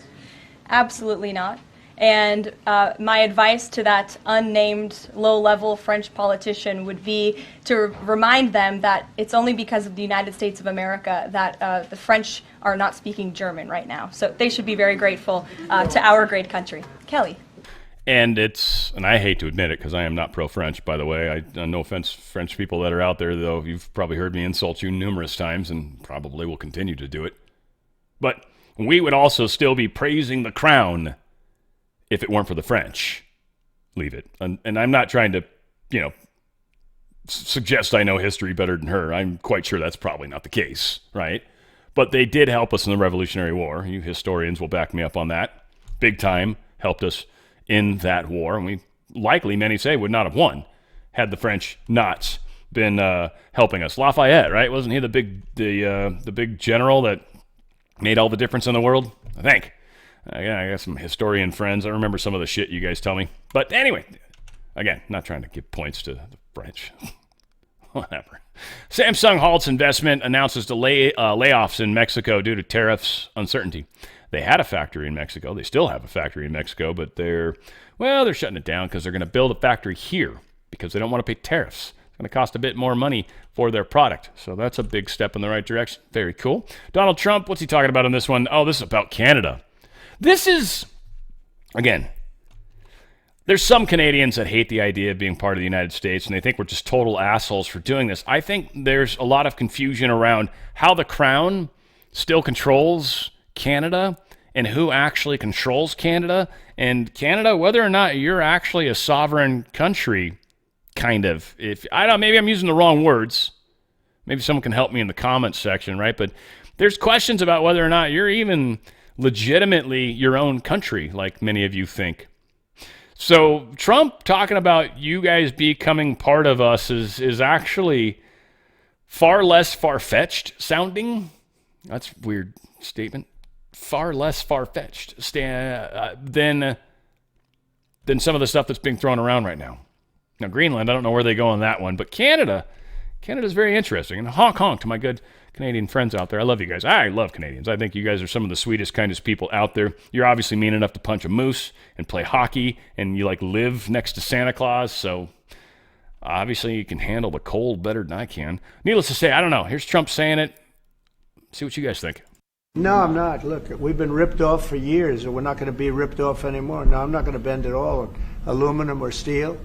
S21: Absolutely not. And my advice to that unnamed low-level French politician would be to remind them that it's only because of the United States of America that the French are not speaking German right now. So they should be very grateful to our great country. Kelly.
S1: And I hate to admit it because I am not pro-French, by the way. No offense, French people that are out there, though. You've probably heard me insult you numerous times and probably will continue to do it. But we would also still be praising the crown if it weren't for the French. Leave it. And I'm not trying to, suggest I know history better than her. I'm quite sure that's probably not the case, right? But they did help us in the Revolutionary War. You historians will back me up on that. Big time helped us in that war. And we likely, many say, would not have won had the French not been helping us. Lafayette, right? Wasn't he the big general that made all the difference in the world? I think. I got some historian friends. I remember some of the shit you guys tell me. But anyway, again, not trying to give points to the French. Whatever. Samsung halts investment, announces layoffs in Mexico due to tariffs uncertainty. They had a factory in Mexico. They still have a factory in Mexico, but they're shutting it down because they're going to build a factory here because they don't want to pay tariffs. It's going to cost a bit more money for their product. So that's a big step in the right direction. Very cool. Donald Trump, what's he talking about in this one? Oh, this is about Canada. This is, again, there's some Canadians that hate the idea of being part of the United States, and they think we're just total assholes for doing this. I think there's a lot of confusion around how the Crown still controls Canada and who actually controls Canada. And Canada, whether or not you're actually a sovereign country, kind of. Maybe I'm using the wrong words. Maybe someone can help me in the comments section, right? But there's questions about whether or not you're even legitimately your own country, like many of you think. So Trump talking about you guys becoming part of us is actually far less far-fetched sounding. That's a weird statement. Far less far-fetched than some of the stuff that's being thrown around right now. Now, Greenland, I don't know where they go on that one, but Canada's very interesting. And honk honk to my good Canadian friends out there. I love you guys. I love Canadians. I think you guys are some of the sweetest, kindest people out there. You're obviously mean enough to punch a moose and play hockey, and you live next to Santa Claus, so obviously you can handle the cold better than I can. Needless to say, I don't know. Here's Trump saying it. See what you guys think.
S12: No, I'm not. Look, we've been ripped off for years, and we're not going to be ripped off anymore. No, I'm not going to bend at all on aluminum or steel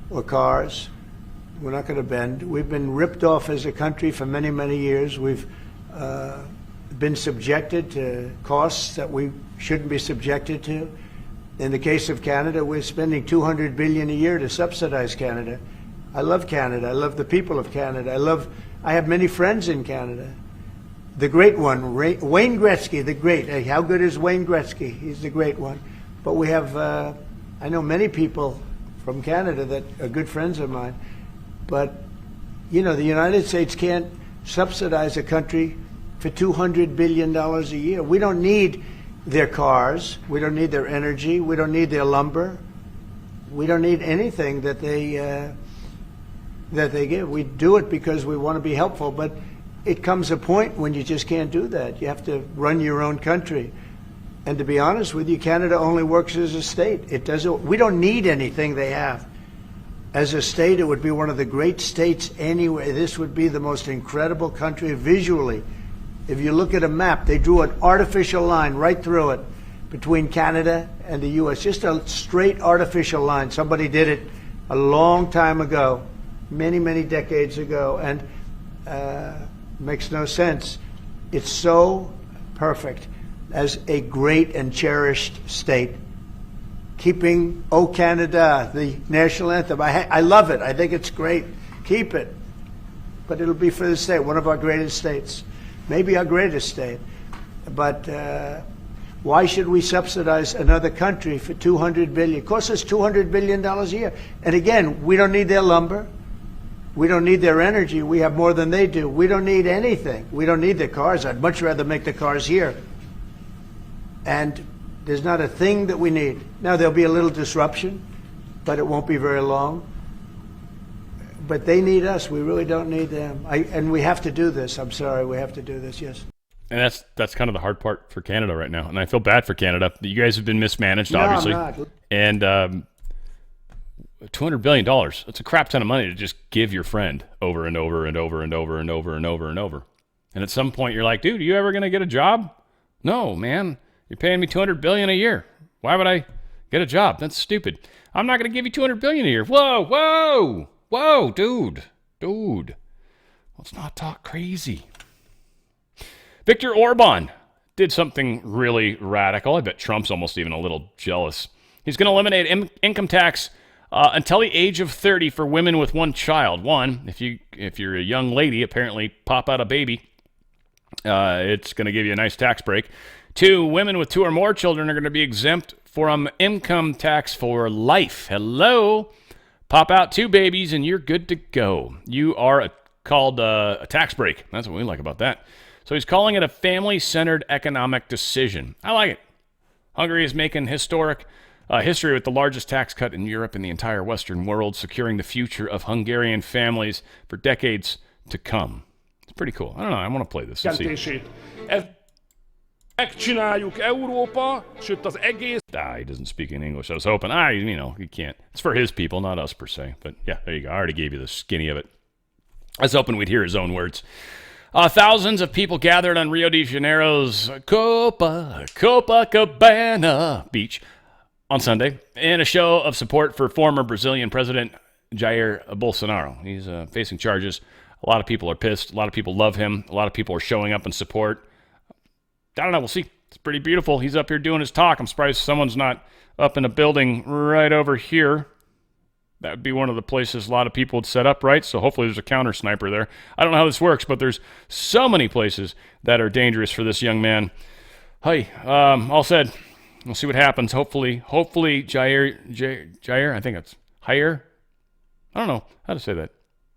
S12: or cars. We're not going to bend. We've been ripped off as a country for many, many years. We've been subjected to costs that we shouldn't be subjected to. In the case of Canada, we're spending $200 billion a year to subsidize Canada. I love Canada. I love the people of Canada. I have many friends in Canada. The great one, Wayne Gretzky, the great. Hey, how good is Wayne Gretzky? He's the great one. But we have, I know many people from Canada that are good friends of mine. But, you know, the United States can't subsidize a country for $200 billion a year. We don't need their cars. We don't need their energy. We don't need their lumber. We don't need anything that they give. We do it because we want to be helpful, but it comes a point when you just can't do that. You have to run your own country. And to be honest with you, Canada only works as a state. It doesn't. We don't need anything they have. As a state, it would be one of the great states anyway. This would be the most incredible country visually. If you look at a map, they drew an artificial line right through it between Canada and the U.S. Just a straight artificial line. Somebody did it a long time ago, many, many decades ago, and makes no sense. It's so perfect as a great and cherished state. Keeping "O Canada," the national anthem. I love it. I think it's great. Keep it. But it'll be for the state, one of our greatest states. Maybe our greatest state. But why should we subsidize another country for $200 billion? It costs us $200 billion a year. And again, we don't need their lumber. We don't need their energy. We have more than they do. We don't need anything. We don't need their cars. I'd much rather make the cars here. And there's not a thing that we need. Now, there'll be a little disruption, but it won't be very long. But they need us. We really don't need them. And we have to do this. I'm sorry. We have to do this, yes.
S1: And that's kind of the hard part for Canada right now. And I feel bad for Canada. You guys have been mismanaged,
S12: No,
S1: obviously.
S12: I'm not.
S1: And $200 billion. That's a crap ton of money to just give your friend over and over and over and over and over and over and over. And at some point, you're like, dude, are you ever going to get a job? No, man. You're paying me $200 billion a year. Why would I get a job? That's stupid. I'm not going to give you $200 billion a year. Whoa, dude. Let's not talk crazy. Viktor Orban did something really radical. I bet Trump's almost even a little jealous. He's going to eliminate income tax until the age of 30 for women with one child. One, if you're a young lady, apparently pop out a baby, it's going to give you a nice tax break. Two, women with two or more children are going to be exempt from income tax for life. Hello. Pop out two babies and you're good to go. You are called a tax break. That's what we like about that. So he's calling it a family-centered economic decision. I like it. Hungary is making history with the largest tax cut in Europe and the entire Western world, securing the future of Hungarian families for decades to come. It's pretty cool. I don't know. I want to play this. Let's see.
S7: Megcsináljuk Európa, sőt az egész...
S1: He doesn't speak in English. I was hoping. He can't. It's for his people, not us per se. But yeah, there you go. I already gave you the skinny of it. I was hoping we'd hear his own words. Thousands of people gathered on Rio de Janeiro's Copacabana beach on Sunday in a show of support for former Brazilian President Jair Bolsonaro. He's facing charges. A lot of people are pissed. A lot of people love him. A lot of people are showing up in support. I don't know. We'll see. It's pretty beautiful. He's up here doing his talk. I'm surprised someone's not up in a building right over here. That would be one of the places a lot of people would set up, right? So hopefully there's a counter sniper there. I don't know how this works, but there's so many places that are dangerous for this young man. Hey, all said. We'll see what happens. Hopefully Jair, I think it's Jair. I don't know how to say that.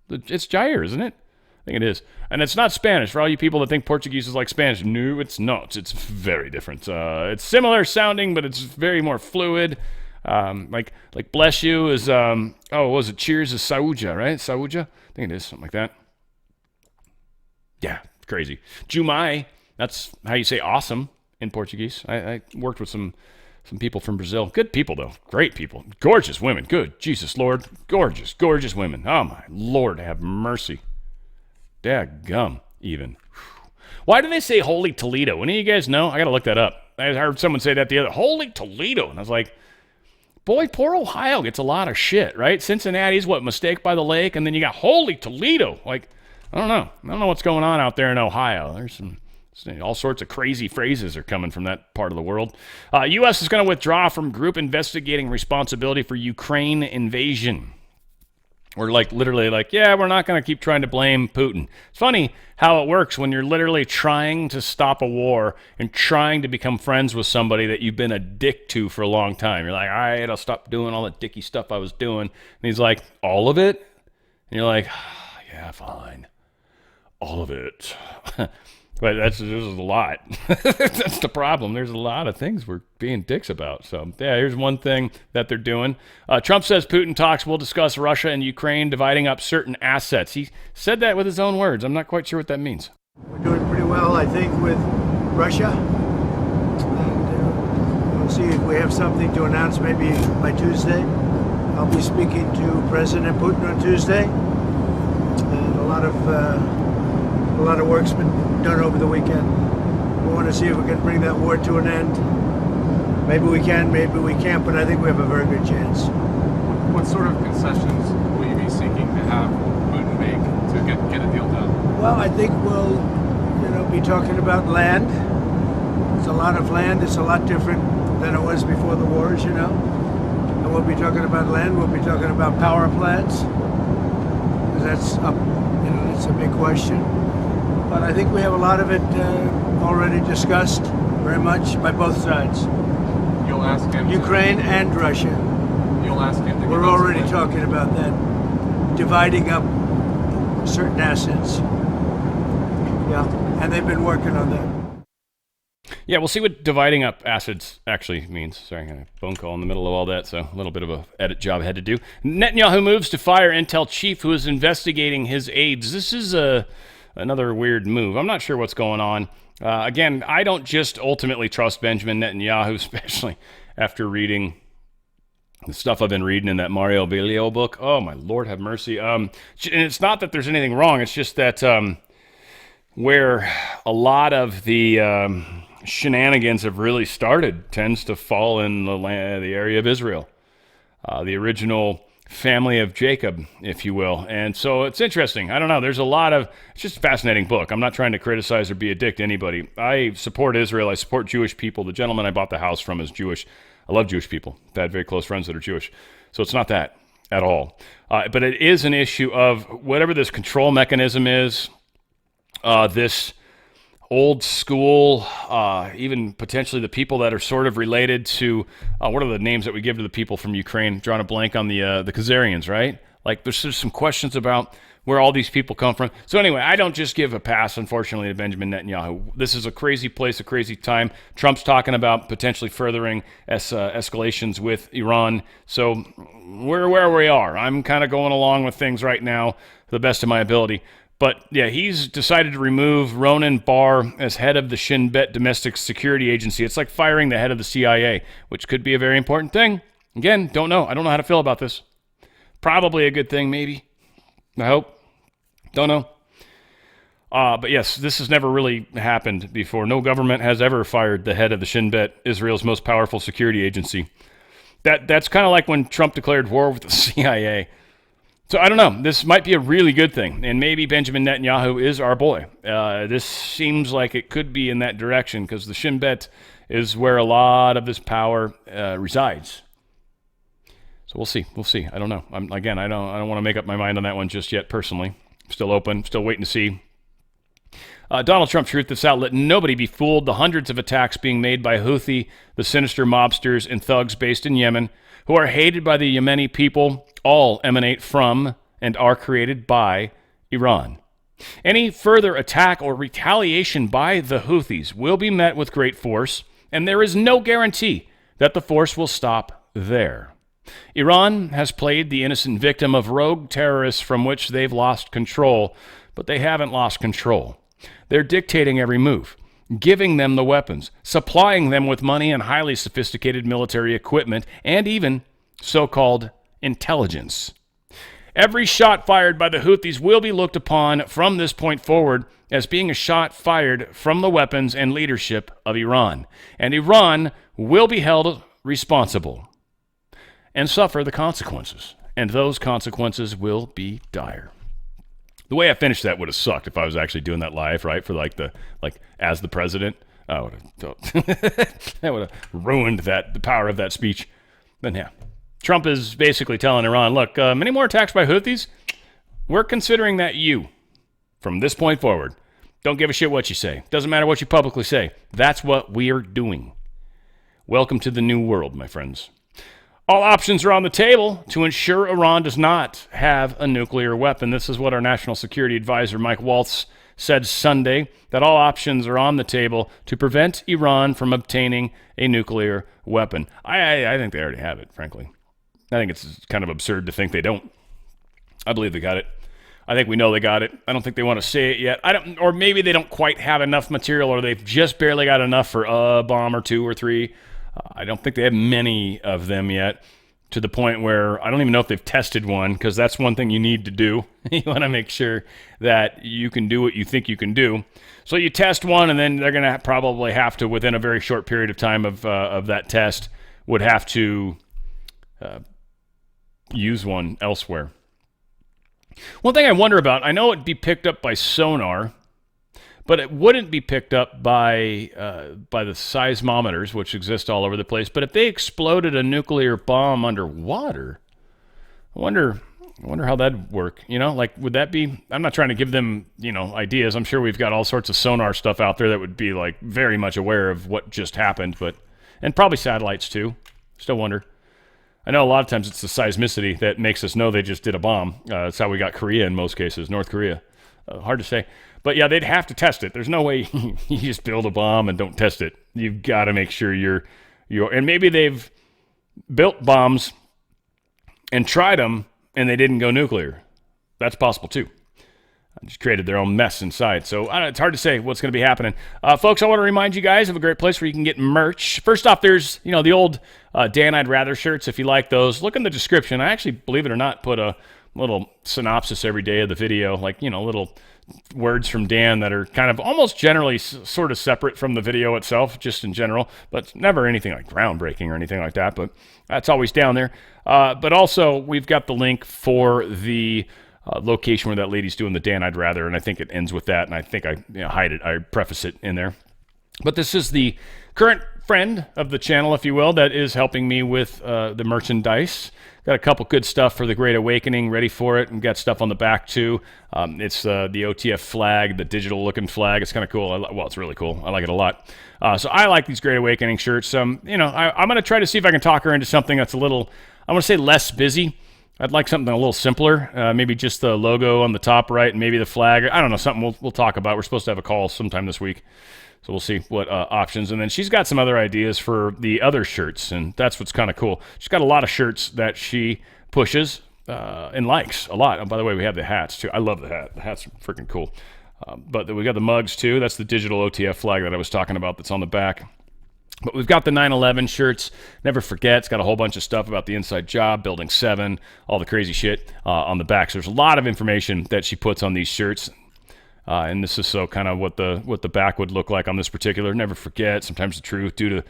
S1: It's Jair, isn't it? I think it is. And it's not Spanish. For all you people that think Portuguese is like Spanish, no, it's not. It's very different. It's similar sounding, but it's very more fluid. Like bless you is, what was it? Cheers is Saúde, right? Saúde? I think it is, something like that. Yeah, crazy. Jumai, that's how you say awesome in Portuguese. I worked with some people from Brazil. Good people, though. Great people. Gorgeous women. Good. Jesus, Lord. Gorgeous, gorgeous women. Oh, my Lord, have mercy. Daggum, even. Why do they say Holy Toledo? Any of you guys know? I got to look that up. I heard someone say that the other. Holy Toledo. And I was like, boy, poor Ohio gets a lot of shit, right? Cincinnati's Mistake by the Lake? And then you got Holy Toledo. Like, I don't know. I don't know what's going on out there in Ohio. There's All sorts of crazy phrases are coming from that part of the world. U.S. is going to withdraw from group investigating responsibility for Ukraine invasion. We're literally yeah, we're not going to keep trying to blame Putin. It's funny how it works when you're literally trying to stop a war and trying to become friends with somebody that you've been a dick to for a long time. You're like, all right, I'll stop doing all the dicky stuff I was doing. And he's like, all of it? And you're like, yeah, fine. All of it. But there's a lot. That's the problem. There's a lot of things we're being dicks about. So, yeah, here's one thing that they're doing. Trump says Putin talks will discuss Russia and Ukraine dividing up certain assets. He said that with his own words. I'm not quite sure what that means.
S12: We're doing pretty well, I think, with Russia. And we'll see if we have something to announce maybe by Tuesday. I'll be speaking to President Putin on Tuesday. And a lot of work's been done over the weekend. We want to see if we can bring that war to an end. Maybe we can, maybe we can't, but I think we have a very good chance.
S3: What sort of concessions will you be seeking to have Putin make to get a deal done?
S12: Well, I think we'll, be talking about land. It's a lot of land. It's a lot different than it was before the wars, And we'll be talking about land. We'll be talking about power plants. Because that's up, that's a big question. But I think we have a lot of it already discussed very much by both sides.
S3: You'll ask him.
S12: Ukraine and Russia.
S3: You'll ask him.
S12: We're already talking about that, dividing up certain assets. Yeah, and they've been working on that.
S1: Yeah, we'll see what dividing up assets actually means. Sorry, I got a phone call in the middle of all that, so a little bit of a edit job I had to do. Netanyahu moves to fire Intel chief who is investigating his aides. This is another weird move. I'm not sure what's going on. Again, I don't just ultimately trust Benjamin Netanyahu, especially after reading the stuff I've been reading in that Mario Belio book. Oh, my Lord, have mercy. And it's not that there's anything wrong. It's just that where a lot of the shenanigans have really started tends to fall in the area of Israel, the original family of Jacob, if you will. And so it's interesting. I don't know. There's a lot of, it's just a fascinating book. I'm not trying to criticize or be a dick to anybody. I support Israel. I support Jewish people. The gentleman I bought the house from is Jewish. I love Jewish people. I've had very close friends that are Jewish. So it's not that at all. But it is an issue of whatever this control mechanism is, this old school, even potentially the people that are sort of related to, what are the names that we give to the people from Ukraine? Drawing a blank on the Khazarians, right? Like there's just some questions about where all these people come from. So anyway, I don't just give a pass, unfortunately, to Benjamin Netanyahu. This is a crazy place, a crazy time. Trump's talking about potentially furthering escalations with Iran. So we're where we are. I'm kind of going along with things right now to the best of my ability. But yeah, he's decided to remove Ronan Barr as head of the Shin Bet Domestic Security Agency. It's like firing the head of the CIA, which could be a very important thing. Again, don't know. I don't know how to feel about this. Probably a good thing, maybe. I hope. Don't know. But yes, this has never really happened before. No government has ever fired the head of the Shin Bet, Israel's most powerful security agency. That's kind of like when Trump declared war with the CIA. So I don't know. This might be a really good thing, and maybe Benjamin Netanyahu is our boy. This seems like it could be in that direction because the Shin Bet is where a lot of this power resides. So we'll see. We'll see. I don't know. I don't want to make up my mind on that one just yet. Personally, still open. Still waiting to see. Donald Trump truth this out. Let nobody be fooled. The hundreds of attacks being made by Houthi, the sinister mobsters and thugs based in Yemen, who are hated by the Yemeni people, all emanate from and are created by Iran. Any further attack or retaliation by the Houthis will be met with great force, and there is no guarantee that the force will stop there. Iran has played the innocent victim of rogue terrorists from which they've lost control, but they haven't lost control. They're dictating every move, giving them the weapons, supplying them with money and highly sophisticated military equipment, and even so-called intelligence. Every shot fired by the Houthis will be looked upon from this point forward as being a shot fired from the weapons and leadership of Iran, and Iran will be held responsible and suffer the consequences, and those consequences will be dire. The way I finished that would have sucked if I was actually doing that live, right? For like as the president. I would have that would have ruined the power of that speech. But yeah. Trump is basically telling Iran, look, many more attacks by Houthis, we're considering that from this point forward. Don't give a shit what you say. Doesn't matter what you publicly say. That's what we're doing. Welcome to the new world, my friends. All options are on the table to ensure Iran does not have a nuclear weapon. This is what our National Security Advisor, Mike Waltz, said Sunday, that all options are on the table to prevent Iran from obtaining a nuclear weapon. I think they already have it, frankly. I think it's kind of absurd to think they don't. I believe they got it. I think we know they got it. I don't think they want to say it yet. Or maybe they don't quite have enough material, or they've just barely got enough for a bomb or two or three. I don't think they have many of them yet, to the point where I don't even know if they've tested one, because that's one thing you need to do. You want to make sure that you can do what you think you can do. So you test one, and then they're going to probably have to, within a very short period of time of that test, would have to use one elsewhere. One thing I wonder about, I know it'd be picked up by sonar, but it wouldn't be picked up by the seismometers, which exist all over the place. But if they exploded a nuclear bomb underwater, I wonder how that'd work. Would that be? I'm not trying to give them, ideas. I'm sure we've got all sorts of sonar stuff out there that would be like very much aware of what just happened, and probably satellites too. Still wonder. I know a lot of times it's the seismicity that makes us know they just did a bomb. That's how we got Korea in most cases, North Korea. Hard to say. But yeah, they'd have to test it. There's no way you just build a bomb and don't test it. You've got to make sure you're, and maybe they've built bombs and tried them and they didn't go nuclear. That's possible too. Just created their own mess inside. So it's hard to say what's going to be happening. Folks, I want to remind you guys of a great place where you can get merch. First off, there's, the old Dan I'd Rather shirts. If you like those, look in the description. I actually, believe it or not, put a little synopsis every day of the video, little words from Dan that are kind of almost generally sort of separate from the video itself, just in general, but never anything like groundbreaking or anything like that, but that's always down there. But also, we've got the link for the location where that lady's doing the Dan I'd Rather, and I think it ends with that, and I think I hide it, I preface it in there. But this is the current friend of the channel, if you will, that is helping me with the merchandise. Got a couple good stuff for the Great Awakening ready for it, and got stuff on the back too. It's the OTF flag, the digital looking flag. It's kind of cool. It's really cool. I like it a lot. So I like these Great Awakening shirts. I'm going to try to see if I can talk her into something that's a little, I want to say less busy. I'd like something a little simpler, maybe just the logo on the top right and maybe the flag. I don't know, something we'll talk about. We're supposed to have a call sometime this week, so we'll see what options. And then she's got some other ideas for the other shirts, and that's what's kind of cool. She's got a lot of shirts that she pushes and likes a lot. And by the way, we have the hats too. I love the hat. The hat's freaking cool. But we got the mugs too. That's the digital OTF flag that I was talking about that's on the back. But we've got the 9/11 shirts. Never forget, it's got a whole bunch of stuff about the inside job, Building 7, all the crazy shit on the back. So there's a lot of information that she puts on these shirts. And this is so kind of what the back would look like on this particular. Never forget, sometimes the truth due to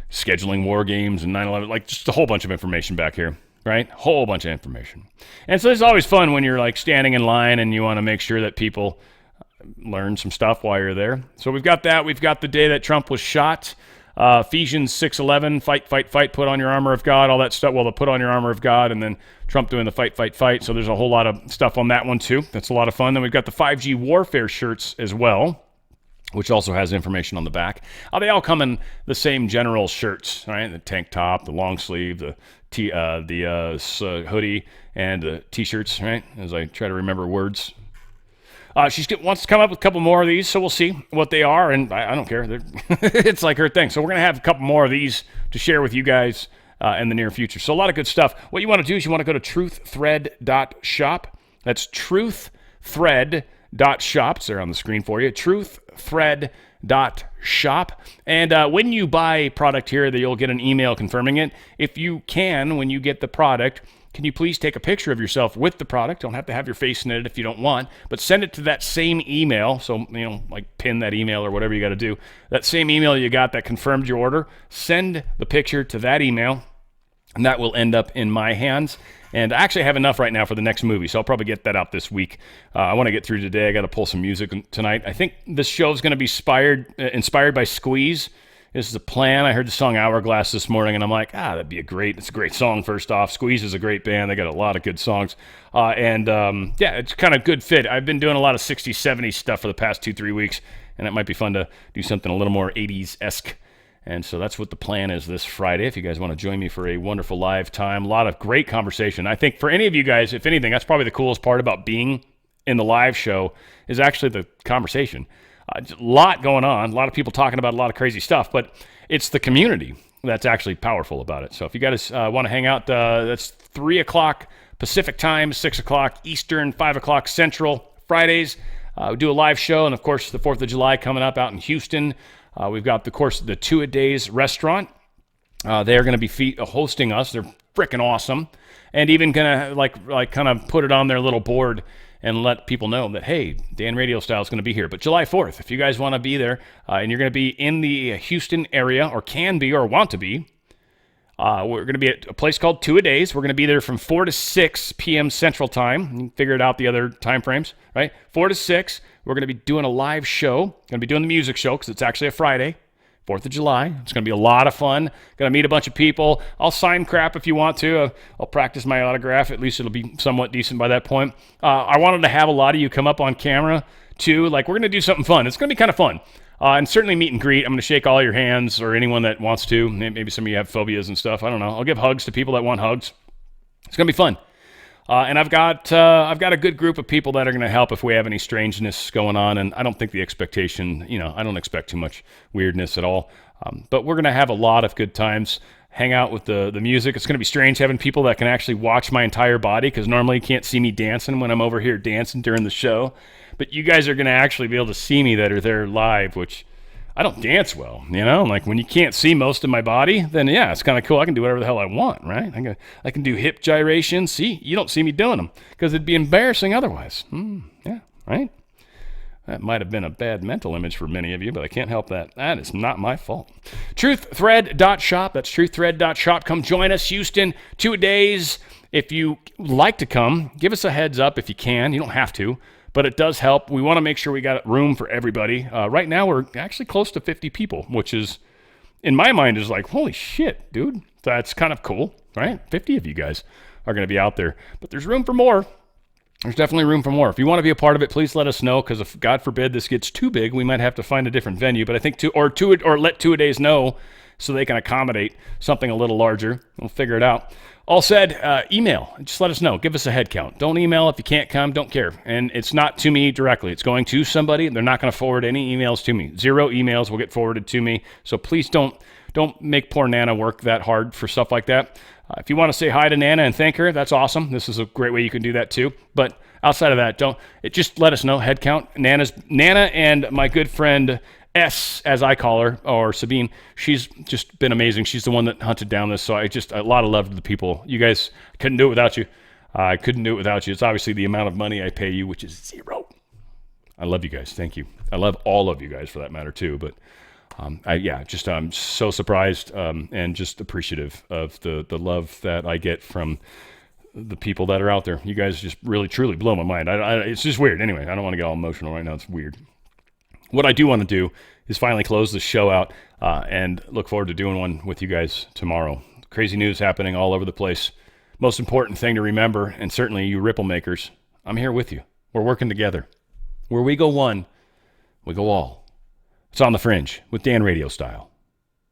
S1: scheduling war games and 9/11. Like just a whole bunch of information back here, right? Whole bunch of information. And so it's always fun when you're like standing in line and you want to make sure that people learn some stuff while you're there. So we've got that. We've got the day that Trump was shot. Ephesians 6:11, fight, fight, fight, put on your armor of God, all that stuff. Well, the put on your armor of God, and then Trump doing the fight, fight, fight. So there's a whole lot of stuff on that one, too. That's a lot of fun. Then we've got the 5G warfare shirts as well, which also has information on the back. They all come in the same general shirts, right? The tank top, the long sleeve, the hoodie, and the T-shirts, right? As I try to remember words. She wants to come up with a couple more of these, so we'll see what they are, and I don't care. It's like her thing. So we're going to have a couple more of these to share with you guys in the near future. So a lot of good stuff. What you want to do is you want to go to truththread.shop. That's truththread.shop. It's there on the screen for you. Truththread.shop. And when you buy product here, you'll get an email confirming it. If you can, when you get the product, can you please take a picture of yourself with the product? Don't have to have your face in it if you don't want, but send it to that same email. So, like pin that email or whatever you got to do. That same email you got that confirmed your order, send the picture to that email, and that will end up in my hands. And I actually have enough right now for the next movie, so I'll probably get that out this week. I want to get through today. I got to pull some music tonight. I think this show is going to be inspired by Squeeze. This is a plan. I heard the song Hourglass this morning, and I'm like, it's a great song, first off. Squeeze is a great band. They got a lot of good songs. It's kind of good fit. I've been doing a lot of 60s, 70s stuff for the past 2-3 weeks, and it might be fun to do something a little more 80s-esque. And so that's what the plan is this Friday. If you guys want to join me for a wonderful live time, a lot of great conversation. I think for any of you guys, if anything, that's probably the coolest part about being in the live show is actually the conversation. A lot going on, a lot of people talking about a lot of crazy stuff, but it's the community that's actually powerful about it. So if you guys want to hang out, that's 3 o'clock Pacific time, 6 o'clock Eastern, 5 o'clock Central, Fridays. We do a live show, and of course, the 4th of July coming up out in Houston. We've got, of course, the Two-A-Days restaurant. They're going to be hosting us. They're freaking awesome. And even going to kind of put it on their little board and let people know that, hey, Dan Radio Style is going to be here. But July 4th, if you guys want to be there and you're going to be in the Houston area or can be or want to be, we're going to be at a place called Two-A-Days. We're going to be there from 4 to 6 p.m. Central Time. You can figure it out the other time frames, right? 4 to 6. We're going to be doing a live show. Going to be doing the music show because it's actually a Friday, 4th of July. It's going to be a lot of fun. Going to meet a bunch of people. I'll sign crap if you want to. I'll practice my autograph. At least it'll be somewhat decent by that point. I wanted to have a lot of you come up on camera too. We're going to do something fun. It's going to be kind of fun. And certainly meet and greet. I'm going to shake all your hands or anyone that wants to. Maybe some of you have phobias and stuff. I don't know. I'll give hugs to people that want hugs. It's going to be fun. And I've got a good group of people that are going to help if we have any strangeness going on. And I don't think the expectation, I don't expect too much weirdness at all. But we're going to have a lot of good times. Hang out with the music. It's going to be strange having people that can actually watch my entire body because normally you can't see me dancing when I'm over here dancing during the show. But you guys are going to actually be able to see me that are there live, which I don't dance well, when you can't see most of my body, then yeah, it's kind of cool. I can do whatever the hell I want, right? I can do hip gyrations. See, you don't see me doing them because it'd be embarrassing otherwise. Yeah, right? That might have been a bad mental image for many of you, but I can't help that. That is not my fault. Truththread.shop. That's truththread.shop. Come join us, Houston, 2 days. If you like to come, give us a heads up if you can. You don't have to. But it does help. We want to make sure we got room for everybody. Right now, we're actually close to 50 people, which is, in my mind, is like, holy shit, dude. That's kind of cool, right? 50 of you guys are going to be out there. But there's room for more. There's definitely room for more. If you want to be a part of it, please let us know, because if, God forbid, this gets too big, we might have to find a different venue. But I think let Two-A-Days know so they can accommodate something a little larger. We'll figure it out. All said, email. Just let us know. Give us a head count. Don't email if you can't come. Don't care. And it's not to me directly. It's going to somebody. They're not going to forward any emails to me. 0 emails will get forwarded to me. So please don't make poor Nana work that hard for stuff like that. If you want to say hi to Nana and thank her, that's awesome. This is a great way you can do that too. But outside of that, just let us know. Head count. Nana and my good friend S, as I call her, or Sabine, she's just been amazing. She's the one that hunted down this, so a lot of love to the people. You guys, couldn't do it without you. I couldn't do it without you. It's obviously the amount of money I pay you, which is 0. I love you guys. Thank you. I love all of you guys for that matter too, but I'm so surprised and just appreciative of the love that I get from the people that are out there. You guys just really, truly blow my mind. It's just weird. Anyway, I don't want to get all emotional right now. It's weird. What I do want to do is finally close the show out and look forward to doing one with you guys tomorrow. Crazy news happening all over the place. Most important thing to remember, and certainly you ripple makers, I'm here with you. We're working together. Where we go one, we go all. It's on the Fringe with Dan Radio Style.